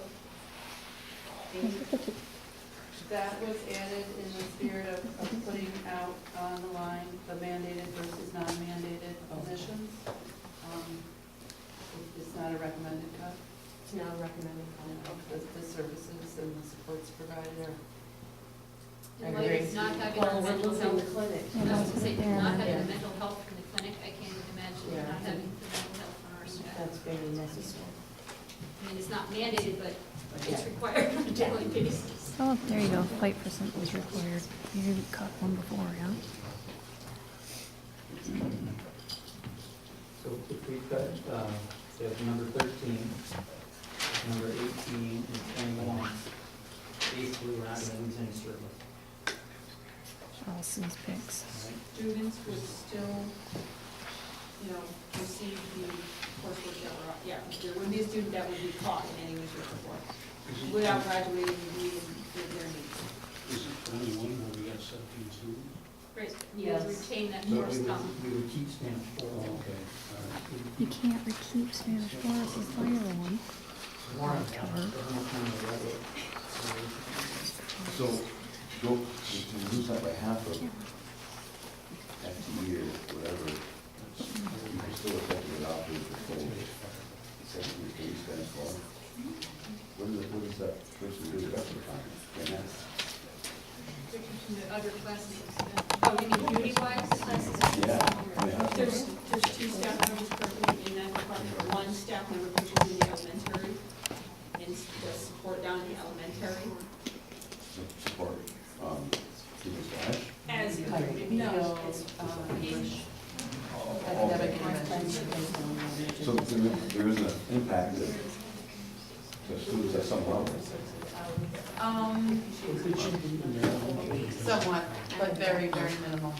That was added in the spirit of putting out on the line the mandated versus non-mandated positions. It's not a recommended cut It's now recommended. of the services and the supports provided are. In light of not having Well, a we're mental losing the health, clinic. I was gonna say, not having Yeah. the mental health from the clinic, I can't even imagine Yeah. not having the mental health from our staff. That's very necessary. I mean, it's not mandated, but it's Yeah. required. daily basis. Oh, there you go, fight percent was required. You didn't cut one before, yeah? So if we cut, we have number 13, number 18, and 21, basically we're not gonna lose any surplus. Allison's picks. Right? Students would still, you know, receive the coursework that we're, yeah, there would be a student that would be taught in any way, shape, or form, without graduating and meeting their needs. Is it 21 where we got 17 students? Right, you guys Yes. retain that So first column. we would keep Spanish 4. Oh, okay, all right. You can't recoup Spanish 4 if you fire one. Warren, Cover. So, go, if you lose that by half of FTE or whatever, you can still effectively operate the full second year study Spanish law. What does that person do the rest of the time? And that's, From the other classes. Oh, you mean beauty-wise? yeah. I mean, how- There's two staff members currently in that department, or one staff member currently in the elementary, and the support down in the elementary. Support, student Spanish? As, No, it's, English. Academic intervention. So there is an impact to students at some level. Somewhat, but very, very minimal.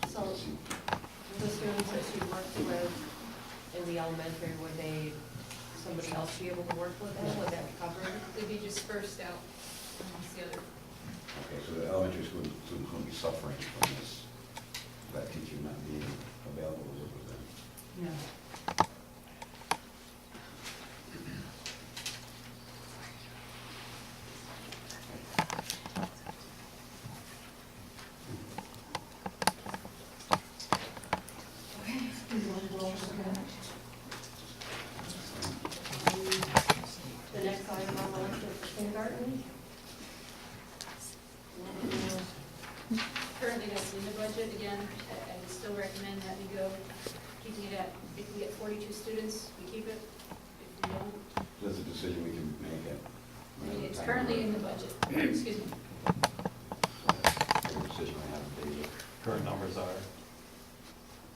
So the students that she worked with in the elementary, would they, somebody else be able to work with them? Would that cover it? They'd be dispersed out amongst the other. Okay, so the elementary school students will be suffering from this, that teacher not being available to work with them. Yeah. The next item on the list is kindergarten. Currently, that's in the budget, again, I would still recommend that we go, keeping it at, if we get 42 students, we keep it. If we don't, That's a decision we can make at. I mean, it's currently in the budget, excuse me. Every decision I have daily. Current numbers are,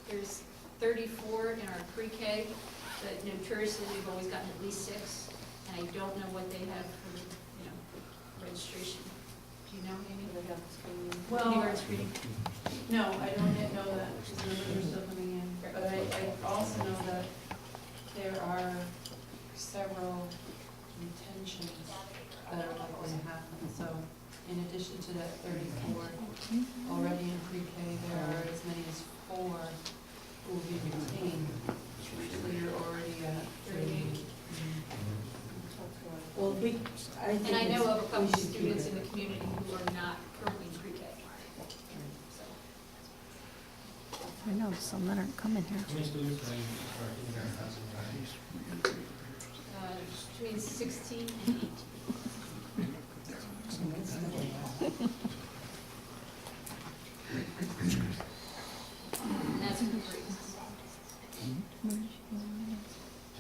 There's 34 in our pre-K, but notoriously, we've always gotten at least 6, and I don't know what they have for, registration. Do you know, Amy? Well, Kindergarten screening? no, I don't yet know that, because the numbers are still coming in. But I also know that there are several intentions that are likely to happen. So in addition to that 34, already in pre-K, there are as many as 4 who will be retained. So you're already at 38. Well, I think And I know of a we couple of should keep students it. in the community who are not currently in pre-K. So, I know some that aren't coming here. How many students are in our kindergarten class? between 16 and 18. And that's for free. And then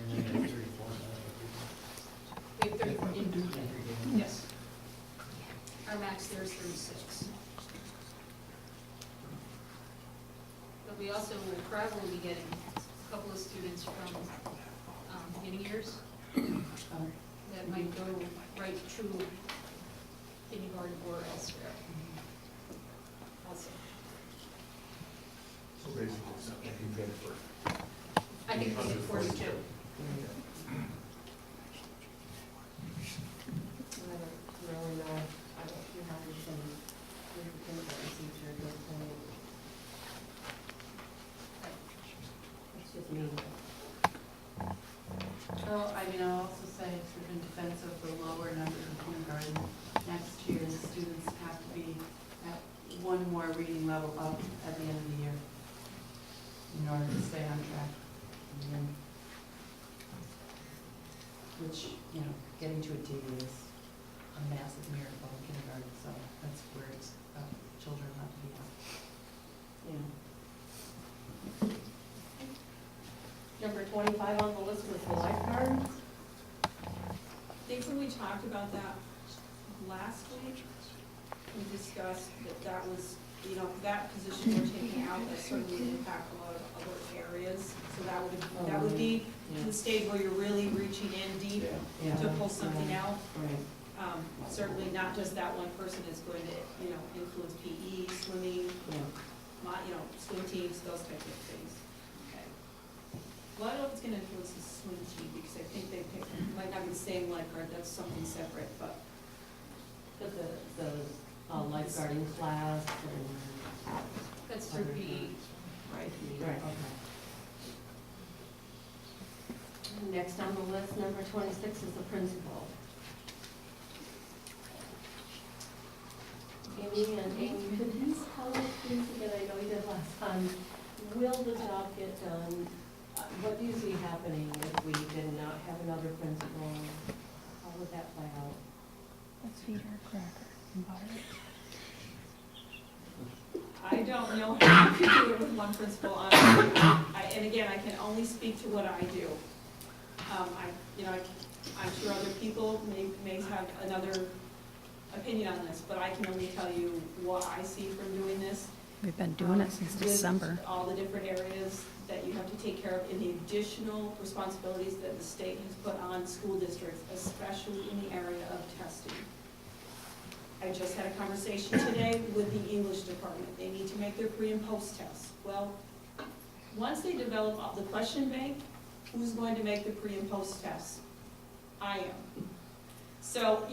you have 34, We have 34 in, yes. Our max there is 36. But we also will probably be getting a couple of students from beginning years that might go right to kindergarten or elsewhere also. So basically, something you get for. I think we did 42. I don't really know, I don't, you have some, kindergarten teacher, good point. It's just me. Well, I mean, I'll also say, sort of in defense of the lower numbers in kindergarten, next year, the students have to be at one more reading level up at the end of the year in order to stay on track. Which, getting to a D is a massive miracle in kindergarten, so that's where it's, children have to be at. number 25 on the list was the lifeguard. I think when we talked about that last week, we discussed that was, that position we're taking out, that certainly would impact a lot of other areas. So that would be the stage where you're really reaching in deep Yeah. to pull something out. Right. Certainly not just that one person is going to, influence PE, swimming, swim teams, those types of things. Okay. Well, I don't know if it's gonna influence the swim team, because I think they pick, might not be the same lifeguard, that's something separate, but. But the lifeguarding class and. That's through PE. Right. Right, okay. Next on the list, number 26 is the principal. Amy, could you tell us, please, again, I know you did last time, will the job get done? What do you see happening if we did not have another principal? How would that play out? Let's feed her a cracker and butter. I don't know how you could do it with one principal, honestly. And again, I can only speak to what I do. I'm sure other people may have another opinion on this, but I can only tell you what I see from doing this. We've been doing it since With December. all the different areas that you have to take care of and the additional responsibilities that the state has put on school districts, especially in the area of testing. I just had a conversation today with the English department. They need to make their pre and post tests. Well, once they develop the question bank, who's going to make the pre and post tests? I am. So,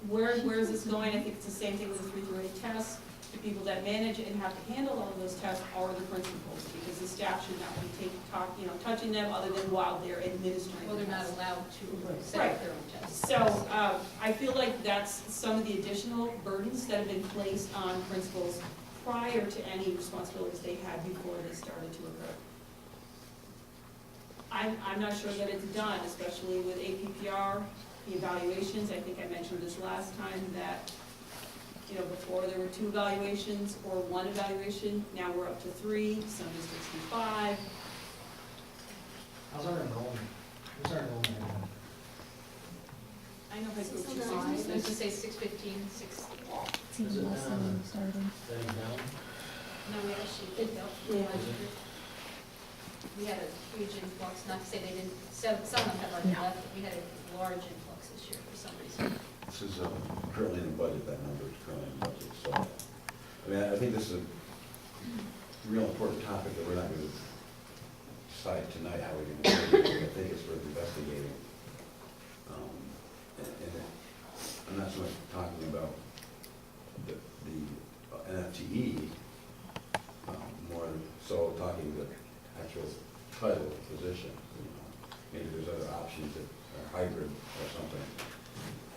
where is this going? I think it's the same thing with the 3 through 8 tests. The people that manage it and have to handle all of those tests are the principals, because the staff should not be touching them other than while they're administering. Well, they're not tests. allowed to set Right. up their own tests. So, I feel like that's some of the additional burdens that have been placed on principals prior to any responsibilities they had before they started to occur. I'm not sure that it's done, especially with APPR, the evaluations. I think I mentioned this last time that, before there were 2 evaluations or 1 evaluation, now we're up to 3, some districts do 5. How's our enrollment? What's our enrollment? I know high school I teachers. was gonna say 6:15, 6, It's even less than we started. Setting down? no, we actually, we had a huge influx, not to say they didn't, some of them had like left, but we had a large influx this year for some reason. This is currently in the budget, that number is currently in the budget, so, I think this is a real important topic that we're not going to decide tonight how we're going to do it. I think it's worth investigating. And I'm not so much talking about the NFTE, more so talking the actual title of the position. Maybe there's other options that are hybrid or something.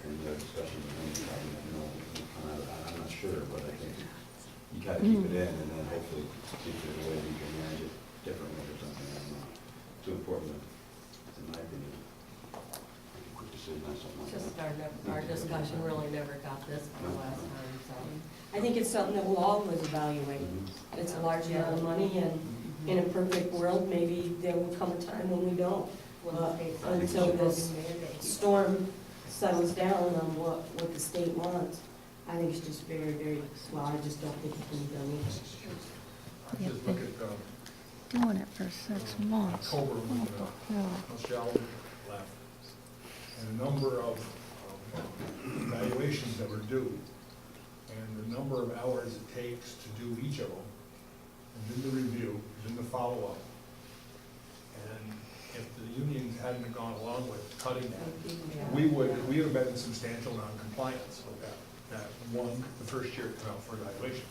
And the discussions are maybe I'm not sure, but I think you gotta keep it in and then hopefully see if there's a way you can manage it differently or something. I don't know. Too important, in my opinion. Quick decision on something like Just that. our discussion really never got this far last time, so. I think it's something that we'll always evaluate. Mhm. It's a large amount of money, and in a perfect world, maybe there will come a time when we don't. Until this storm settles down on what the state wants. I think it's just very, very, well, I just don't think it can be done either. Yeah, Just look at Doing it for 6 months. October when What the hell? Michelle left, and the number of evaluations that were due, and the number of hours it takes to do each of them, and then the review, then the follow-up. And if the unions hadn't gone along with cutting that, we would have been in substantial non-compliance with that the first year it came out for evaluation.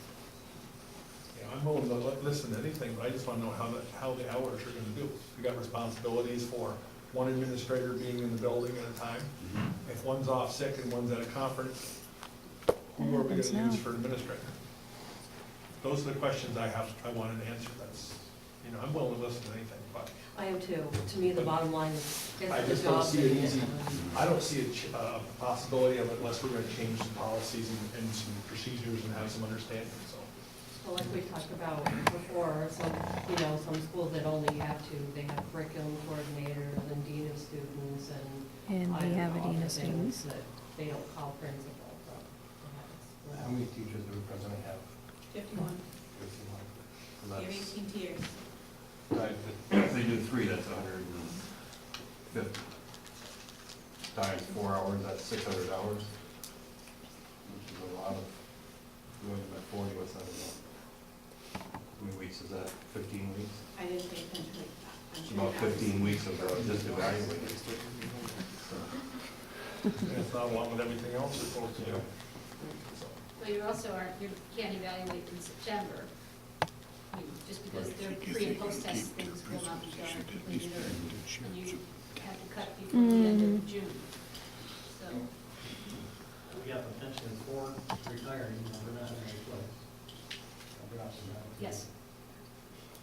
I'm willing to listen to anything, but I just want to know how the hours are going to do. We got responsibilities for one administrator being in the building at a time. If one's off sick and one's at a conference, who are we going to use for administrator? Those are the questions I wanted to answer. That's, I'm willing to listen to anything, but I am too. To me, the bottom line is, I it's the just don't job. see it easy. I don't see a possibility of it unless we're going to change some policies and some procedures and have some understanding, so. So like we talked about before, some schools that only have they have curriculum coordinators and dean of students And I we don't have a know, dean other of students. things that they don't call principal, but they How have many teachers do we presently have? 51, 51. you have 18 tiers. If they do 3, that's 150. Times 4 hours, that's 600 hours. Which is a lot of, doing them at 40, what's that about? How many weeks is that? 15 weeks? I didn't pay attention. It's about 15 weeks of just evaluating. And it's not along with everything else we're supposed to do. So, Well, you can't evaluate in September. I mean, just because their pre and post test things will not be done completed, and you have to cut before the end of June. So, We got potentially 4 retiring, we're not gonna replace. I'll drop them down. yes,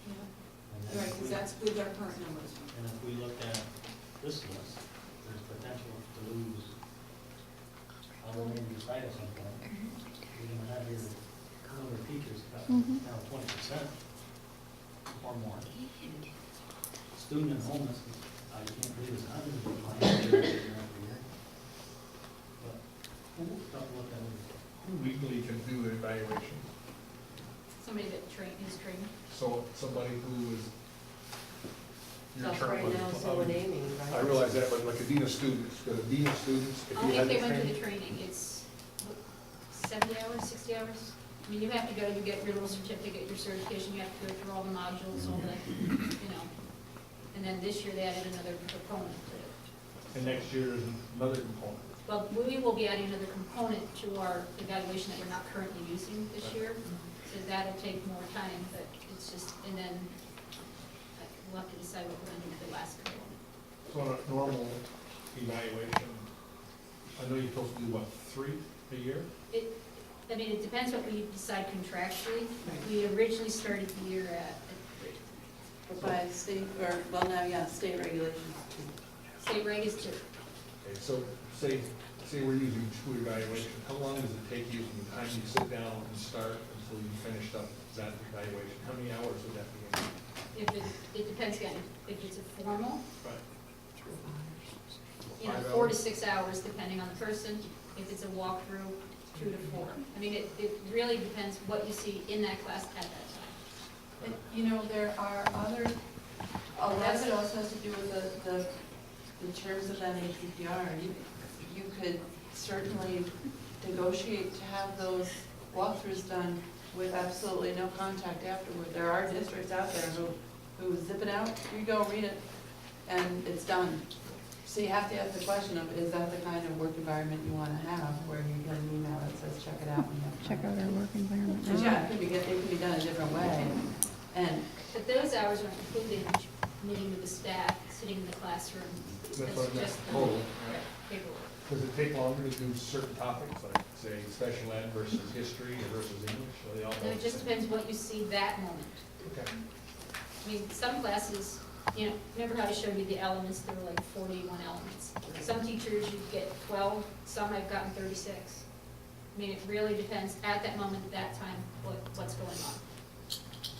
And then Right, if because we- that's with our current numbers. And if we look at this list, there's potential to lose, I will maybe decide at some point, we're gonna have your number of teachers cut down 20% or more. Student enrollment, I can't believe it's hundreds of declining year after year. But we'll have to look at it. who legally can do the evaluation? somebody that is trained. So somebody who is. your Stuff term right was- now, so and Amy, right? I realize that, but like a dean of students, because a dean of students, if you Only had if the they went to training. the training, it's 70 hours, 60 hours? I mean, you have to go, you get your little certificate, your certification, you have to go through all the modules, all the, and then this year they added another component to it. And next year is another component. Well, we will be adding another component to our evaluation that we're not currently using this year, so that'll take more time, but it's just, and then we'll have to decide what we're gonna do with the last component. So on a normal evaluation, I know you're supposed to do what, 3 a year? I mean, it depends what we decide contractually. We originally started the year at 3. But by state, or, well, now, yeah, state regulations too. State reg is 2. Okay, so say we're using 2 evaluations, how long does it take you from the time you sit down and start until you finished up that evaluation? How many hours would that be? It depends again, if it's a formal, Right. 5 4 to hours? 6 hours depending on the person. If it's a walkthrough, 2 to 4. I mean, it really depends what you see in that class at that time. And, there are other, a lot of it also has to do with the terms of that APPR. You could certainly negotiate to have those walkthroughs done with absolutely no contact afterward. There are districts out there who zip it out, you go read it, and it's done. So you have to ask the question of, is that the kind of work environment you want to have, where you get an email that says, check it out when you have time? Check out our work environment. Because, yeah, it can be done a different way, and But those hours are included in meeting with the staff, sitting in the classroom. That's what I meant, just the total. paperwork. Does it take longer to do certain topics, like, say, special ed versus history or versus English? Are they all No, it about just the same? depends what you see that moment. Okay. I mean, some classes, remember how I showed you the elements, there were like 41 elements. Some teachers you get 12, some I've gotten 36. I mean, it really depends at that moment, at that time, what's going on.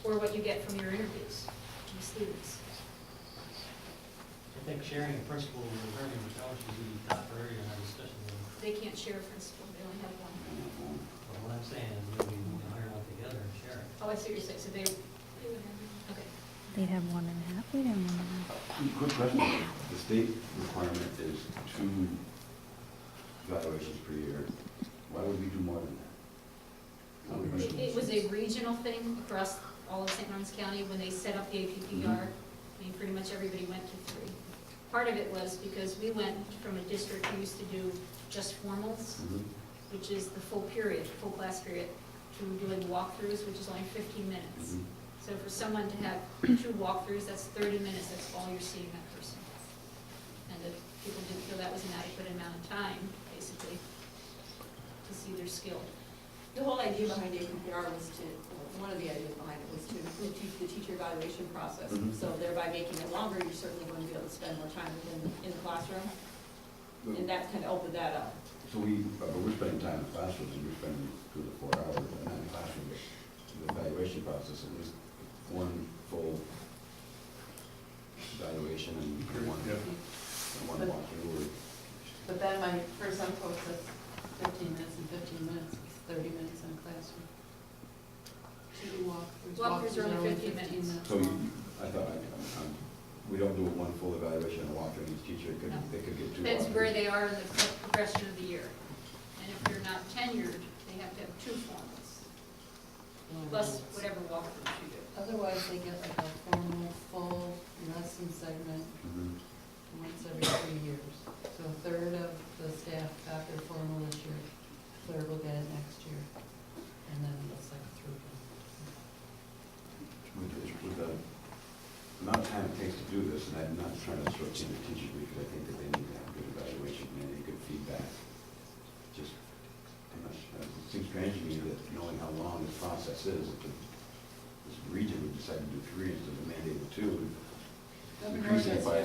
Or what you get from your interviews, from the students. I think sharing a principal with learning intelligence would be top priority in our discussion. They can't share a principal, they only have one. But what I'm saying is maybe we can hire one together and share it. Oh, I see what you're saying, so they would have, okay. They'd have 1.5, we'd have 1.5. Good question. The state requirement is 2 evaluations per year. Why would we do more than that? It was a regional thing across all of St. Lawrence County when they set up the APPR. I mean, pretty much everybody went to 3. Part of it was because we went from a district who used to do just formals, which is the full period, full class period, to doing walkthroughs, which is only 15 minutes. So for someone to have 2 walkthroughs, that's 30 minutes, that's all you're seeing that person. And if people didn't feel that was an adequate amount of time, basically, to see their skill. The whole idea behind APPR was one of the ideas behind it was to teach the teacher evaluation process. So thereby making it longer, you're certainly going to be able to spend more time in the classroom. And that kind of opened that up. So we're spending time in classrooms, and we're spending 2 to 4 hours in that classroom. the evaluation process, at least one full evaluation and one walkthrough or. But that might, for some folks, that's 15 minutes and 15 minutes, it's 30 minutes in a classroom. Two walkthroughs. Walkthroughs are only 15 minutes. So I thought, we don't do one full evaluation and walk through each teacher, No. they could get two. Depends where walkthroughs. they are in the progression of the year. And if they're not tenured, they have to have 2 formals, plus whatever walkthroughs you do. Otherwise, they get like a formal, full lesson segment Mhm. once every 3 years. So a third of the staff got their formal this year, a third will get it next year, and then it's like a through. With the amount of time it takes to do this, and I'm not trying to shortchange the teachers, because I think that they need to have good evaluation, and they need good feedback. Just, I'm not sure, it seems strange to me that knowing how long this process is, if this region would decide to do 3 instead of mandated 2, increasing it by.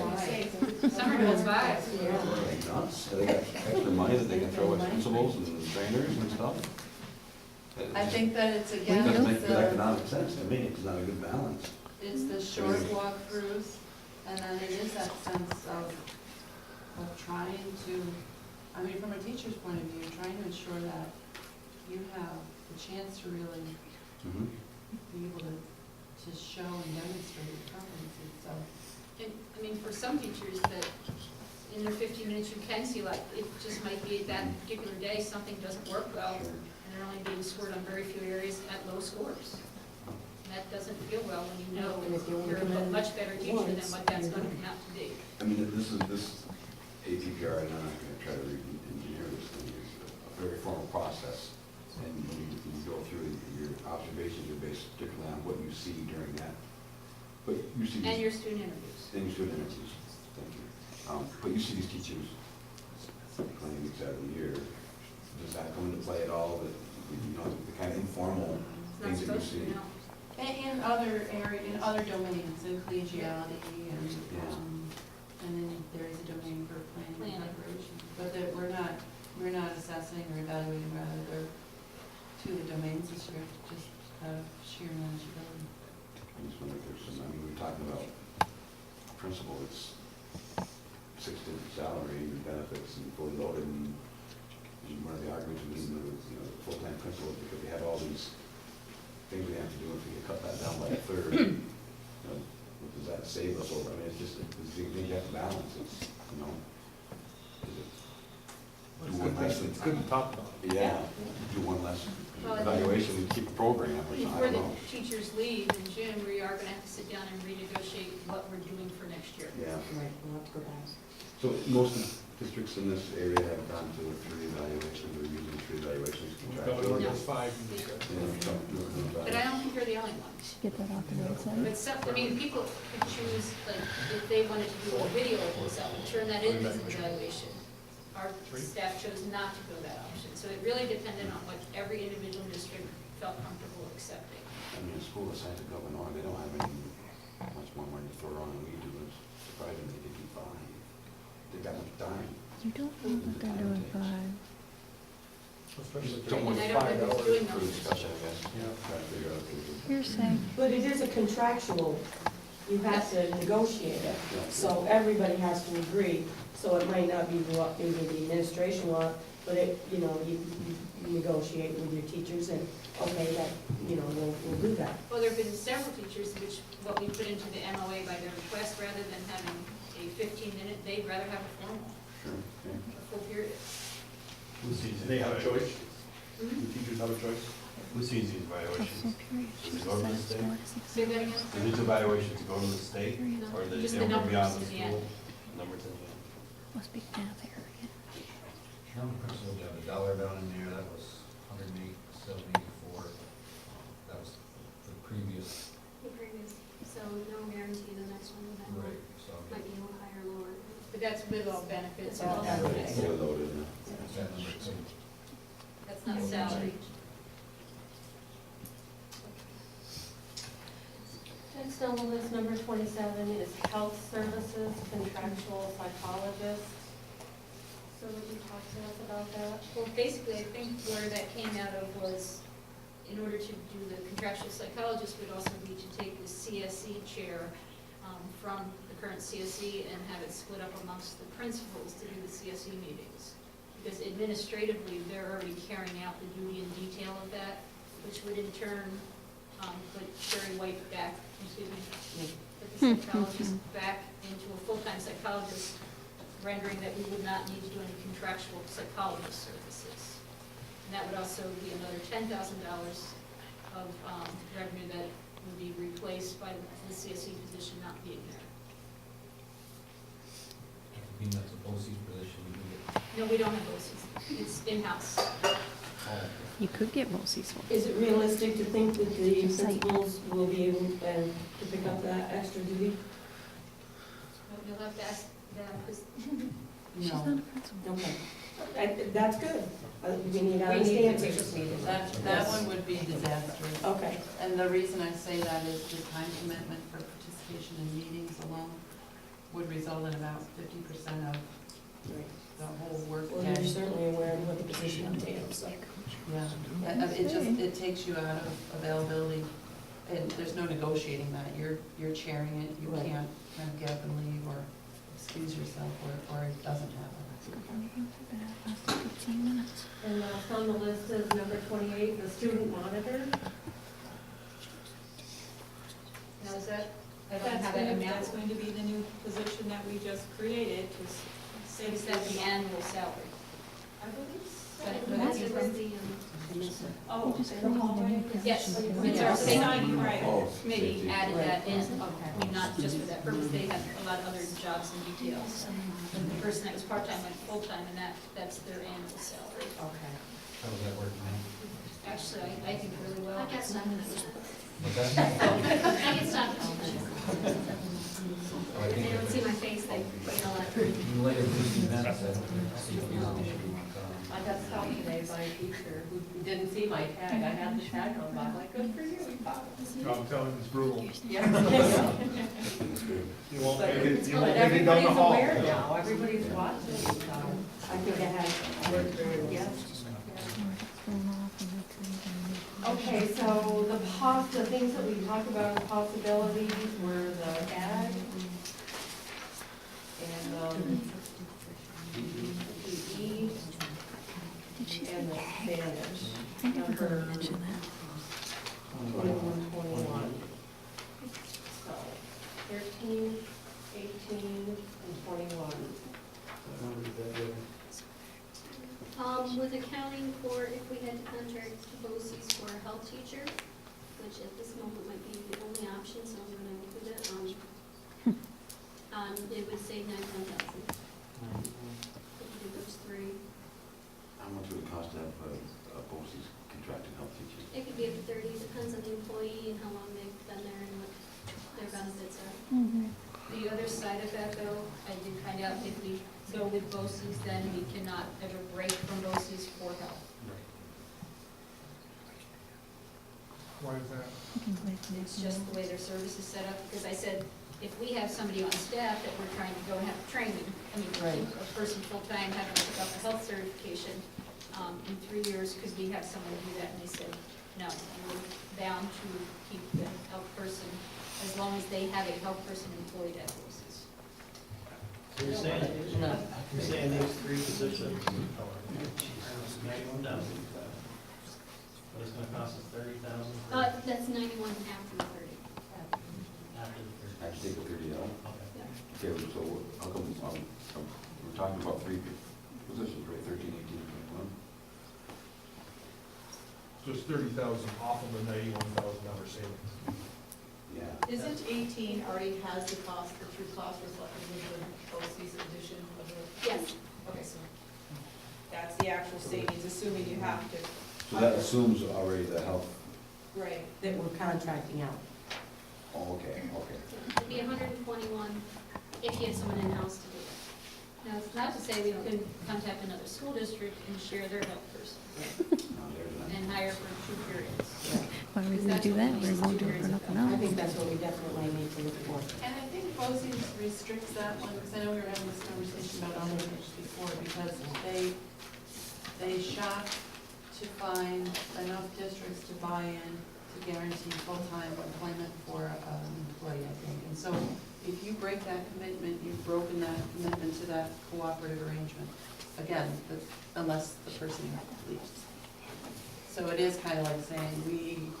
Summer goes by. Are they nuts? Do they got extra money that they can throw at principals and trainers and stuff? I think that it's It again, doesn't make it's good economic sense to me, it's not a good balance. the short walkthroughs, and then it is that sense of trying to, I mean, from a teacher's point of view, trying to ensure that you have the chance to really Mhm. be able to show and demonstrate your competency, so. And, I mean, for some teachers that in their 15 minutes, you can see like, it just might be that particular day, something doesn't work well, Sure. and they're only being scored on very few areas at low scores. And that doesn't feel well when you know And if you only you're come a in much better teacher than once, what that's you're going to done. come out to be. I mean, this APPR, and I'm not gonna try to engineer this thing, is a very formal process. And you go through, your observations are based particularly on what you see during that. But you see. And your student interviews. And your student interviews, thank you. But you see these teachers playing weeks out of the year. Does that come into play at all, that, you know, the kind of informal It's not things that you supposed to, see? no. In other area, in other domains, in collegiality and, Yeah. and then there is a domain for planning and Planning. preparation. But that we're not assessing or evaluating rather, they're to the domains this year, just out of sheer manageability. I just wonder if there's some, I mean, we're talking about principal, it's 6-digit salary and benefits and fully loaded, and one of the arguments we need, you know, the full-time principal, because we have all these things we have to do, if we could cut that down by a third, you know, what does that save us over? I mean, it's just, it's the thing you have to balance, it's, you know, is it? do one less- It's good to talk about. Yeah, do one less Well, I think evaluation, and keep a program, or something, I Before don't the know. teachers leave in June, we are going to have to sit down and renegotiate what we're doing for next year. Yeah. Right, we'll have to go back. So most of the districts in this area have gone to 3 evaluations, or using 3 evaluations Or contractually. just 5. Yeah, some do it But I don't think you're the only one. Get that off the website. But some, I mean, people could choose, like, if they wanted to do a video of themselves and turn that in as an evaluation. Our staff chose not to go that option, so it really depended on what every individual district felt comfortable accepting. I mean, a school the size of Governor, they don't have any, much more money to throw around than we do. It's surprising they can keep buying. They've got much time. You don't know what they're doing by. Especially if Don't they're And I don't know who's doing For those. discussion, I guess. Yeah. Trying to figure out. Hearsay. But it is a contractual, you have to negotiate it, so everybody has to agree. So it might not be what maybe the administration want, but it, you know, you negotiate with your teachers and, okay, that, you know, we'll do that. Well, there've been several teachers which, what we put into the MOA by their request, rather than having a 15-minute, they'd rather have a formal, Sure, okay. a full period. Who sees They have a choice? Mhm. The teachers have a choice? Who sees these evaluations? Does it go to the state? Say that again? Do these evaluations go to the state, or No, they just the go numbers beyond the in the end. school? Numbers in the end. Must be math area. Young principal got a dollar down in there, that was 108,784. That was the previous, The previous, so no guarantee the next one will have, right, so I might mean, be a little higher or lower. But that's with all benefits and all That's that. right. Fully loaded, yeah. that number too. That's not salary. Next on the list, number 27, is health services contractual psychologist. So would you talk to us about that? Well, basically, I think where that came out of was in order to do the contractual psychologist, we'd also need to take the CSE chair from the current CSE and have it split up amongst the principals to do the CSE meetings. Because administratively, they're already carrying out the duty and detail of that, which would in turn put Sherry White back, excuse me, put the psychologist back into a full-time psychologist, rendering that we would not need to do any contractual psychologist services. And that would also be another $10,000 of revenue that would be replaced by the CSE position not being there. I mean, that's a BOCES position, you can get. No, we don't have BOCES. It's in-house. You could get BOCES for. Is it realistic to think that the Just like- principals will be able to pick up that extra duty? You'll have to ask them, because She's not a principal. Okay, that's good. We need to We need understand. to just need to. That one would be disastrous. Okay, And the reason I say that is the time commitment for participation in meetings alone would result in about 50% of the whole work well, day. you're certainly aware of what the position entails, so. Yeah, it takes you out of availability, and there's no negotiating that. You're chairing it, you Right. can't kind of get up and leave or excuse yourself, or it doesn't happen. 15 minutes. And last on the list is number 28, the student monitor. now is that, I don't That's have going that to, amount. that's going to be the new position that we just created, to say Is that the annual salary? I believe so. But That's that's where from- the, Oh, You just in put the in the new hallway? position. Yes, but it's it's our our safety Right. Oh, committee safety. added that in, Okay. not just for that purpose, they have a lot of other jobs and details. And the person that was part-time went full-time, and that's their annual salary. Okay. How does that work, man? Actually, I think really well. I got stuck in it. What's that? I get stuck in it. Oh, I If think they don't see my face, they, you later 15 minutes, I don't see what you should want. I got stopped today by a teacher who didn't see my tag. I had the tag on, I'm like, good for you, we found it. No, I'm telling you, it's brutal. Yeah. You won't But make it, you but won't make it down the everybody's hall. aware now, everybody's watching, so. I think it has worked very well. Yes. Okay, so the things that we talked about, the possibilities were the ag and, PE Did she say and the tag? Spanish. I never heard her Number mention that. 21. So, 13, 18, and 21. with accounting for if we had to contract BOCES for a health teacher, which at this moment might be the only option, so I'm gonna include it, it would save $91,000. If you do those three. How much would it cost to have a BOCES contracted health teacher? It could be up to 30, depends on the employee and how long they've been there and what their benefits are. The other side of that, though, I did find out if we go with BOCES, then we cannot ever break from BOCES for health. Why is that? It's just the way their service is set up, because I said, if we have somebody on staff that we're trying to go and have training, I mean, a person full-time having to pick up a health certification, in 3 years, could we have someone do that? And they said, no, we're bound to keep the health person as long as they have a health person employed at BOCES. So you're saying these three positions, $91,000, but it's gonna cost us $30,000 for That's 91 after the 30. after the first. I have to take the 30 out? Okay. Okay, so how come, we're talking about three positions, right, 13, 18, 21? So it's 30,000 off of the $91,000 savings. Yeah. Isn't 18 already has the cost, the true cost reflected in the BOCES edition of the? Yes. Okay, so that's the actual savings, assuming you have to. So that assumes already the health, Right. That we're contracting out. oh, okay, okay. It'd be 121 if you had someone in-house to do it. Now, it's not to say we couldn't contact another school district and share their health person Now there's an and hire for 2 periods. Why would we do that? We're going to do it for nothing I else. think that's what we definitely need to look for. And I think BOCES restricts that one, because I know we were having this conversation about other things before, because they shop to find enough districts to buy in to guarantee full-time employment for an employee, I think. And so if you break that commitment, you've broken that commitment to that cooperative arrangement. Again, unless the person leaves. So it is kind of like saying,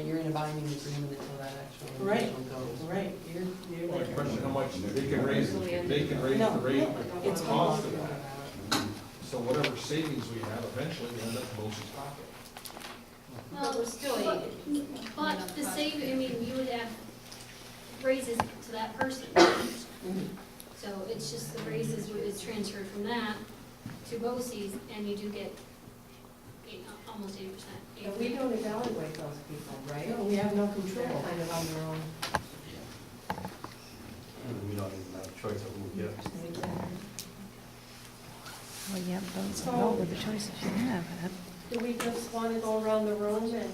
you're in a binding agreement until that actual Right. individual goes. Right, you're Well, the there. question, how much they can raise the rate, It's cost of that. So whatever savings we have, eventually we end up in BOCES pocket. But we're still But the same, I mean, you would have raises to that person. So it's just the raises is transferred from that to BOCES, and you do get almost 80%. And we don't evaluate those people, right? No, we have no They're control. kind of on their own. And we don't even have a choice of who we get. Well, yeah, those So- are all the choices you have. Do we just want to go around the room and,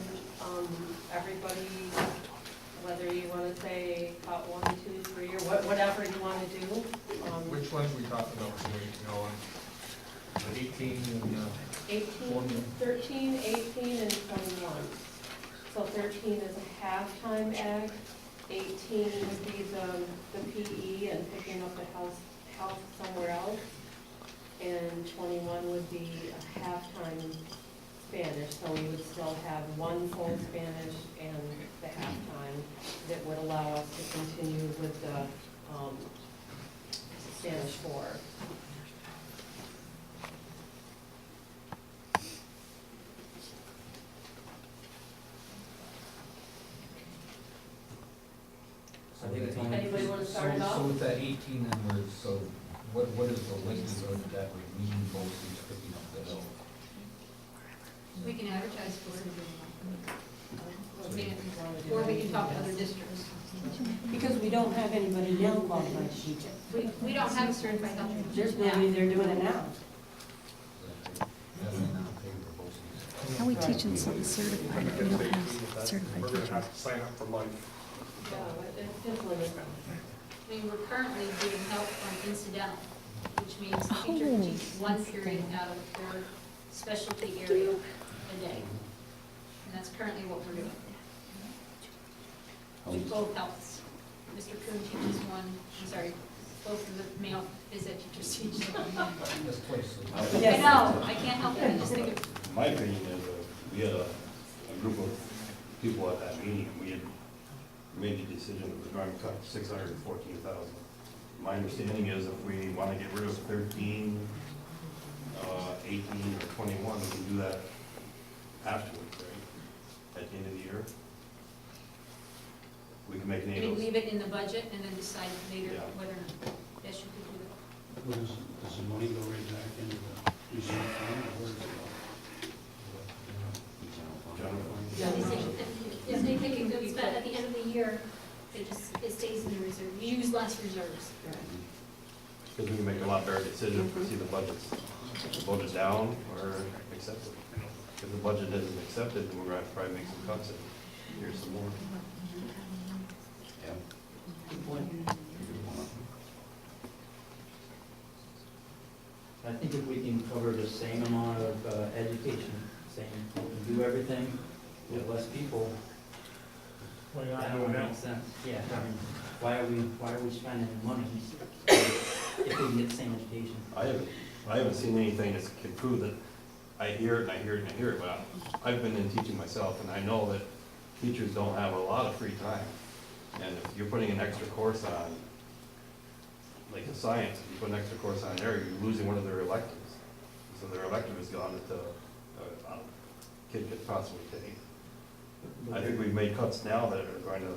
everybody, whether you want to say cut 1, 2, 3, or whatever you want to do? Which ones we talking about, so we, you know, 18 and, 18, 13, 18, and 21. So 13 is a half-time ag, 18 would be the PE and picking up the health somewhere else, and 21 would be a half-time Spanish, so we would still have one full Spanish and the half-time that would allow us to continue with the Spanish 4. So that- Anybody want to start it So off? with that 18 then, so what is the likelihood that we need BOCES picking up the hill? We can advertise for it. Or we can talk to other districts. Because we don't have anybody now qualified to teach it. We don't have a certified health There's teacher nobody now. there doing it now. That may not pay for BOCES. How are we teaching something certified if we don't have certified we're gonna teachers? have to sign up for life. Yeah, but it's just limited. I mean, we're currently getting help from incidental, which means the teacher can teach one period out of their specialty area a day. And that's currently what we're doing. With both healths. Mr. Kuhn teaches one, both of the male phys ed teachers teach. That's twice. I know, I can't help it, I just think of, My opinion is, we had a group of people at that meeting, and we had made the decision that we're going to cut 614,000. My understanding is if we want to get rid of 13, 18, or 21, we can do that afterwards, right? At the end of the year. We can make I any mean, of those. leave it in the budget and then decide later Yeah. whether or not, yes, you could do that. Does the money go right back into the reserve fund, or where does it go? General fund? Yeah, they think it goes back at the end of the year, it stays in the reserve. You use less reserves. Because we can make a lot better decision to see the budgets, vote it down or accept it. If the budget isn't accepted, then we're going to have to probably make some cuts and here's some more. Yeah. Good point. Good point. I think if we can cover the same amount of education, do everything with less people, Well, you're not that doing would that. make sense. Yeah, I mean, why are we spending money if we can get the same education? I haven't seen anything that can prove that. I hear it and I hear it and I hear it, but I've been in teaching myself and I know that teachers don't have a lot of free time. And if you're putting an extra course on, like in science, if you put an extra course on there, you're losing one of their electives. So their elective is gone that a kid could possibly take. I think we've made cuts now that are going to,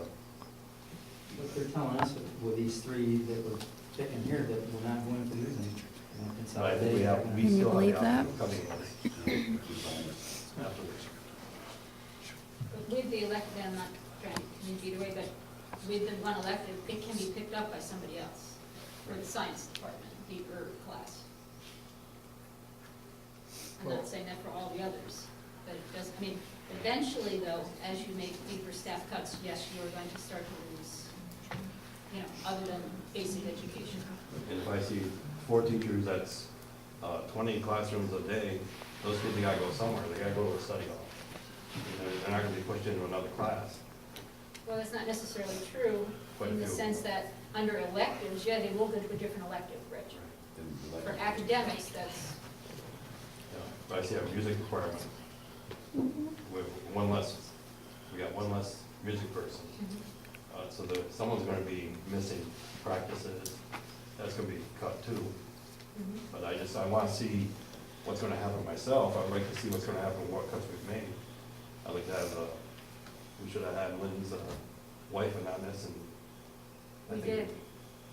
But they're telling us with these three that we're picking here that we're not going to lose them. but I think we have, we Can you still have believe the that? option of cutting those afterwards. But with the elected, I'm not trying to convince you either way, but with the one elected, it can be picked up by somebody else, or the science department, the class. I'm not saying that for all the others, but it does, I mean, eventually though, as you make deeper staff cuts, yes, you are going to start to lose, other than basic education. And if I see 4 teachers, that's 20 classrooms a day, those kids, they gotta go somewhere, they gotta go to a study hall. They're not gonna be pushed into another class. Well, that's not necessarily true, Quite a in the few. sense that under electives, yeah, they will go to a different elective, Rich. For academics, that's, But I see a music requirement. With one less, we got one less music person. So someone's gonna be missing practices, that's gonna be cut too. But I wanna see what's gonna happen myself, I'd like to see what's gonna happen, what cuts we've made. I'd like to have, we should have had Lynn's wife in on this, and I we think. did.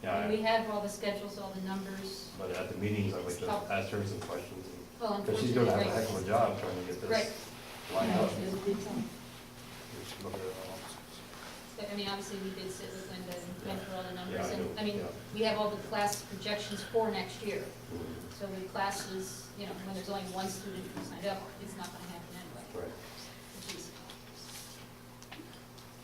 Yeah, And we have all the schedules, all the numbers. but at the meetings, I'd like to ask her some questions, Well, because she's unfortunately, gonna have a right. heck of a job trying to get Right. this lined up. It was a big time. Just look at it all. But, I mean, obviously, we did sit with Linda and went through all the numbers, Yeah, I and, do, I mean, yeah. we have all the class projections for next year. So the classes, you know, when there's only one student who signed up, it's not gonna happen anyway. Right. Which is,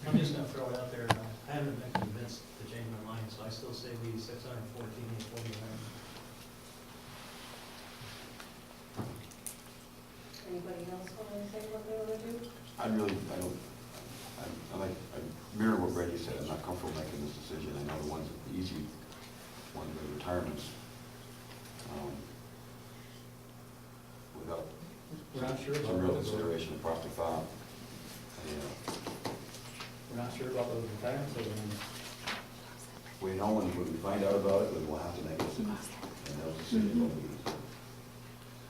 I'm just gonna throw it out there, I haven't been convinced to change my mind, so I still say we 614, 849. Anybody else want to say what they want to do? I mirror what Brady said, I'm not comfortable making this decision, I know the ones, the easy ones, the retirements, without We're not sure some real about those, consideration and proper thought. we're not sure about those retirements, so We know when we find out about it, then we'll have to make a decision, and those decisions will be,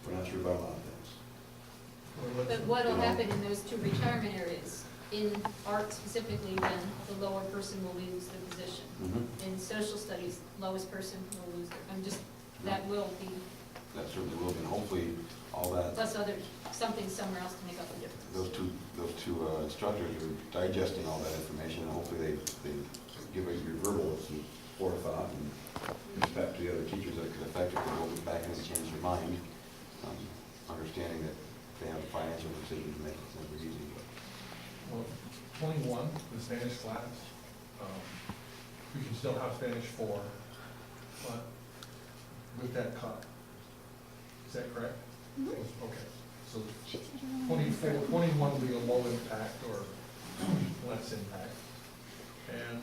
we're not sure about a lot of things. but what'll happen in those two retirement areas, in art specifically, then the lower person will lose the position. In social studies, lowest person will lose their, that will be, That certainly will be, and hopefully all that, plus other, something somewhere else to make up the difference. those two instructors are digesting all that information, and hopefully they give it your verbal some forethought and respect to the other teachers that could effectively go back and change their mind, understanding that they have a financial decision to make, it's never easy, but. Well, 21, the Spanish class, we can still have Spanish 4, but with that cut. Is that correct? Okay, so 21 will be a low impact or less impact. And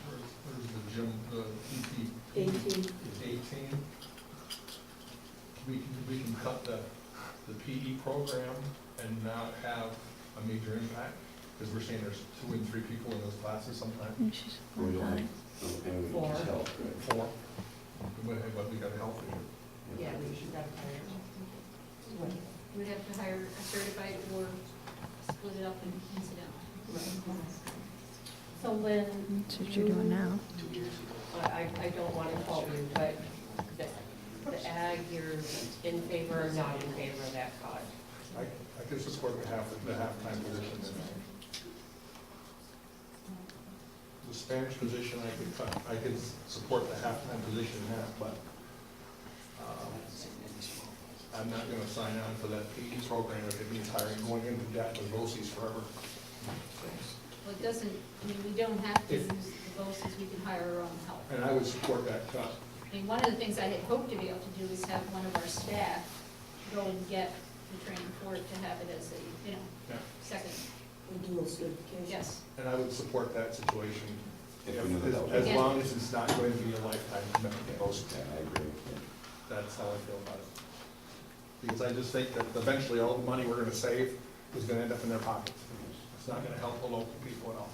where's the gym, the EP? 18. 18. We can cut the PE program and not have a major impact, because we're saying there's 2 and 3 people in those classes sometimes. And she's We don't, 45. and we can just help, right? 4. But we got to help you. Yeah, we should have higher. You would have to hire a certified or split it up in incidental. So Lynn. That's what you're doing now. I don't want to quote you, but the ag, you're in favor or not in favor of that cut? I could support the halftime position. The Spanish position, I could support the halftime position in that, but I'm not gonna sign on for that PE program if it means hiring, going into debt with BOCES forever. Well, it doesn't, I mean, we don't have to use the BOCES, we can hire our own help. And I would support that cut. I mean, one of the things I had hoped to be able to do is have one of our staff go and get the training for it, to have it as a, Yeah. second, Dual certification. yes. And I would support that situation. If we knew that that was. As long as it's not going to be a lifetime commitment to BOCES. Yeah, I agree with you. That's how I feel about it. Because I just think that eventually all the money we're gonna save is gonna end up in their pockets. It's not gonna help the local people at all.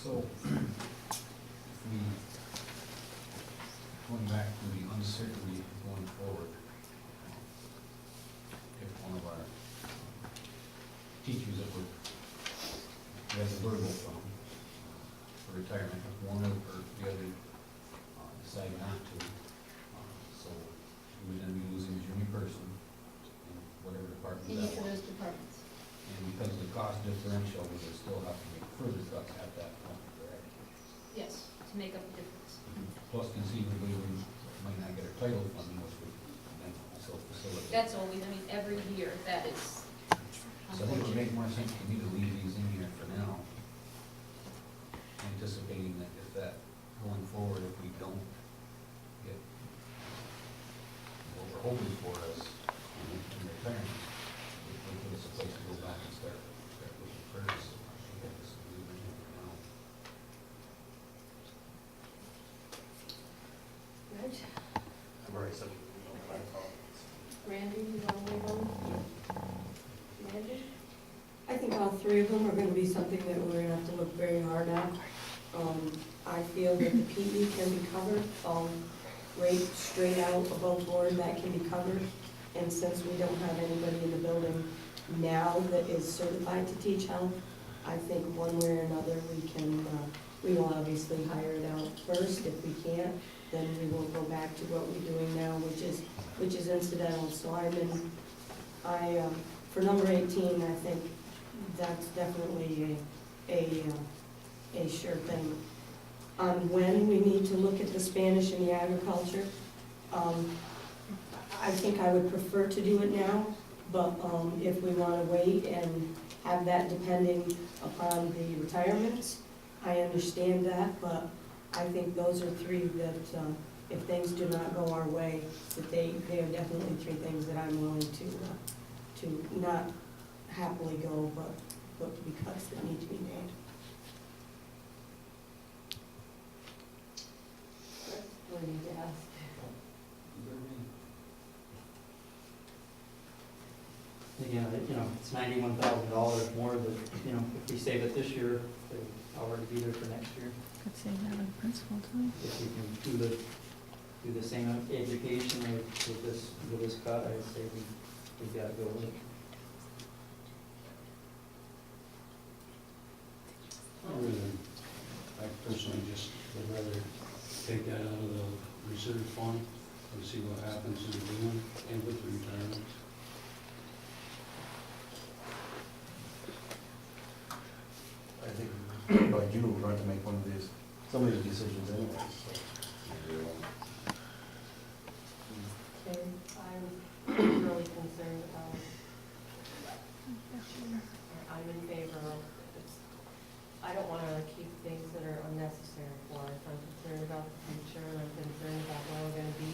So, we, going back to the uncertainty going forward, if one of our teachers that we have a verbal from for retirement, if one or the other decide not to, so we would then be losing a junior person in whatever department In that each of was. those departments. And because of the cost differential, we would still have to make further cuts at that point, correct? Yes, to make up the difference. Plus conceivably, we might not get a title funding, which would then also facilitate. That's always, I mean, every year, that is So I think it would unfortunate. make more sense for me to leave these in here for now, anticipating that if that, going forward, if we don't get hoping for us in retirement. If they give us a place to go back and start looking first, I think this is the reason for now. Right. I've already said, Randy, you want to leave on? Randy? I think all three of them are gonna be something that we're gonna have to look very hard at. I feel that the PE can be covered, right straight out above board, that can be covered. And since we don't have anybody in the building now that is certified to teach health, I think one way or another we can, we will obviously hire it out first. If we can't, then we will go back to what we're doing now, which is incidental. So for number 18, I think that's definitely a sure thing. On when we need to look at the Spanish and the agriculture, I think I would prefer to do it now, but if we want to wait and have that depending upon the retirements, I understand that, but I think those are three that, if things do not go our way, that they are definitely three things that I'm willing to not happily go, but because they need to be made. What do you need to ask? Again, it's $91,000 more, but, if we save it this year, it'll already be there for next year. Could save that with principal too. If we can do the same education with this cut, I'd say we've got to go with it. I personally just would rather take that out of the reserve fund and see what happens in June and with the retirement. I think by June, we're going to make some of these decisions anyway, so. Okay, I'm really concerned about, I'm in favor of, I don't want to keep things that are unnecessary for us. I'm concerned about the future, I'm concerned about where we're going to be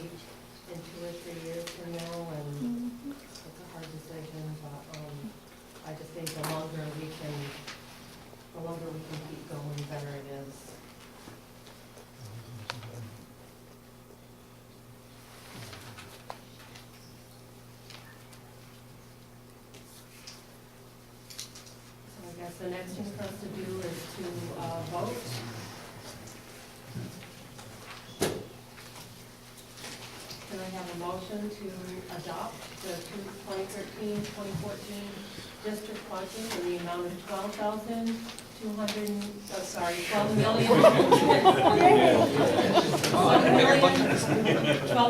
in 2 or 3 years from now, and it's a hard decision, but I just think the longer we can keep going, the better it is. I guess the next thing for us to do is to vote. Can I have a motion to adopt the 2013-2014 district budget in the amount of $12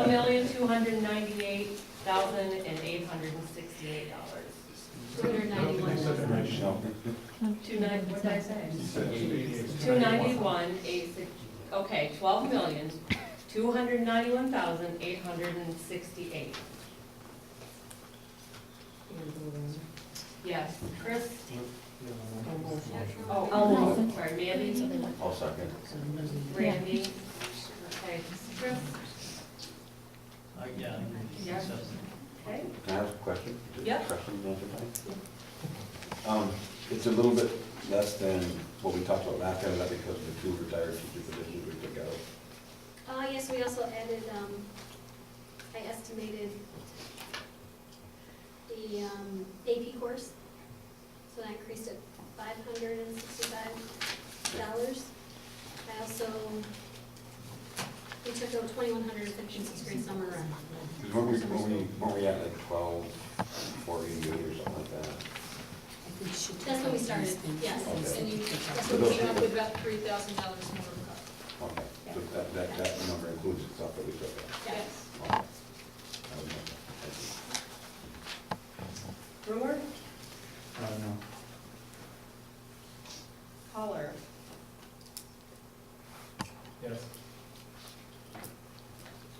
million, $298,868. 291. What did I say? 291, okay, 12,291,868. Yes, Chris? Oh, sorry, Mandy? I'll second. Randy? Okay, Chris? Yeah. Yes. Okay. Can I ask a question? Yep. Question and answer time? It's a little bit less than what we talked about last time, is that because of the 2 retired teacher positions we took out? Yes, we also added, I estimated the AP course, so that increased it $565. I also, we took out 2,150 in 6th grade summer. Because weren't we at like 12,488 or something like that? That's when we started, yes, Okay. and that's when we came up with about $3,000 more of cut. Okay, so that number includes the stuff that we took out? Yes. Okay. That was my- thank you. Brewer? No. Holler? Yes.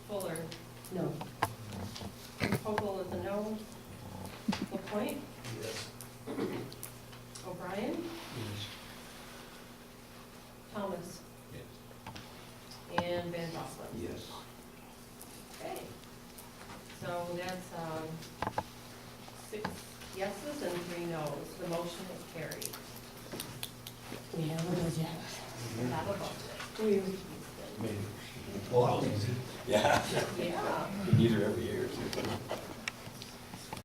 Fuller? No. Vogel is a no. LaPointe? Yes. O'Brien? Yes. Thomas? Yes. And Van Boslen? Yes. Okay. So So that's, 6 yeses and 3 noes. The motion is carried. We have a budget. We have a budget. We, Maybe. Well, that was easy. Yeah. Yeah. You need her every year, too.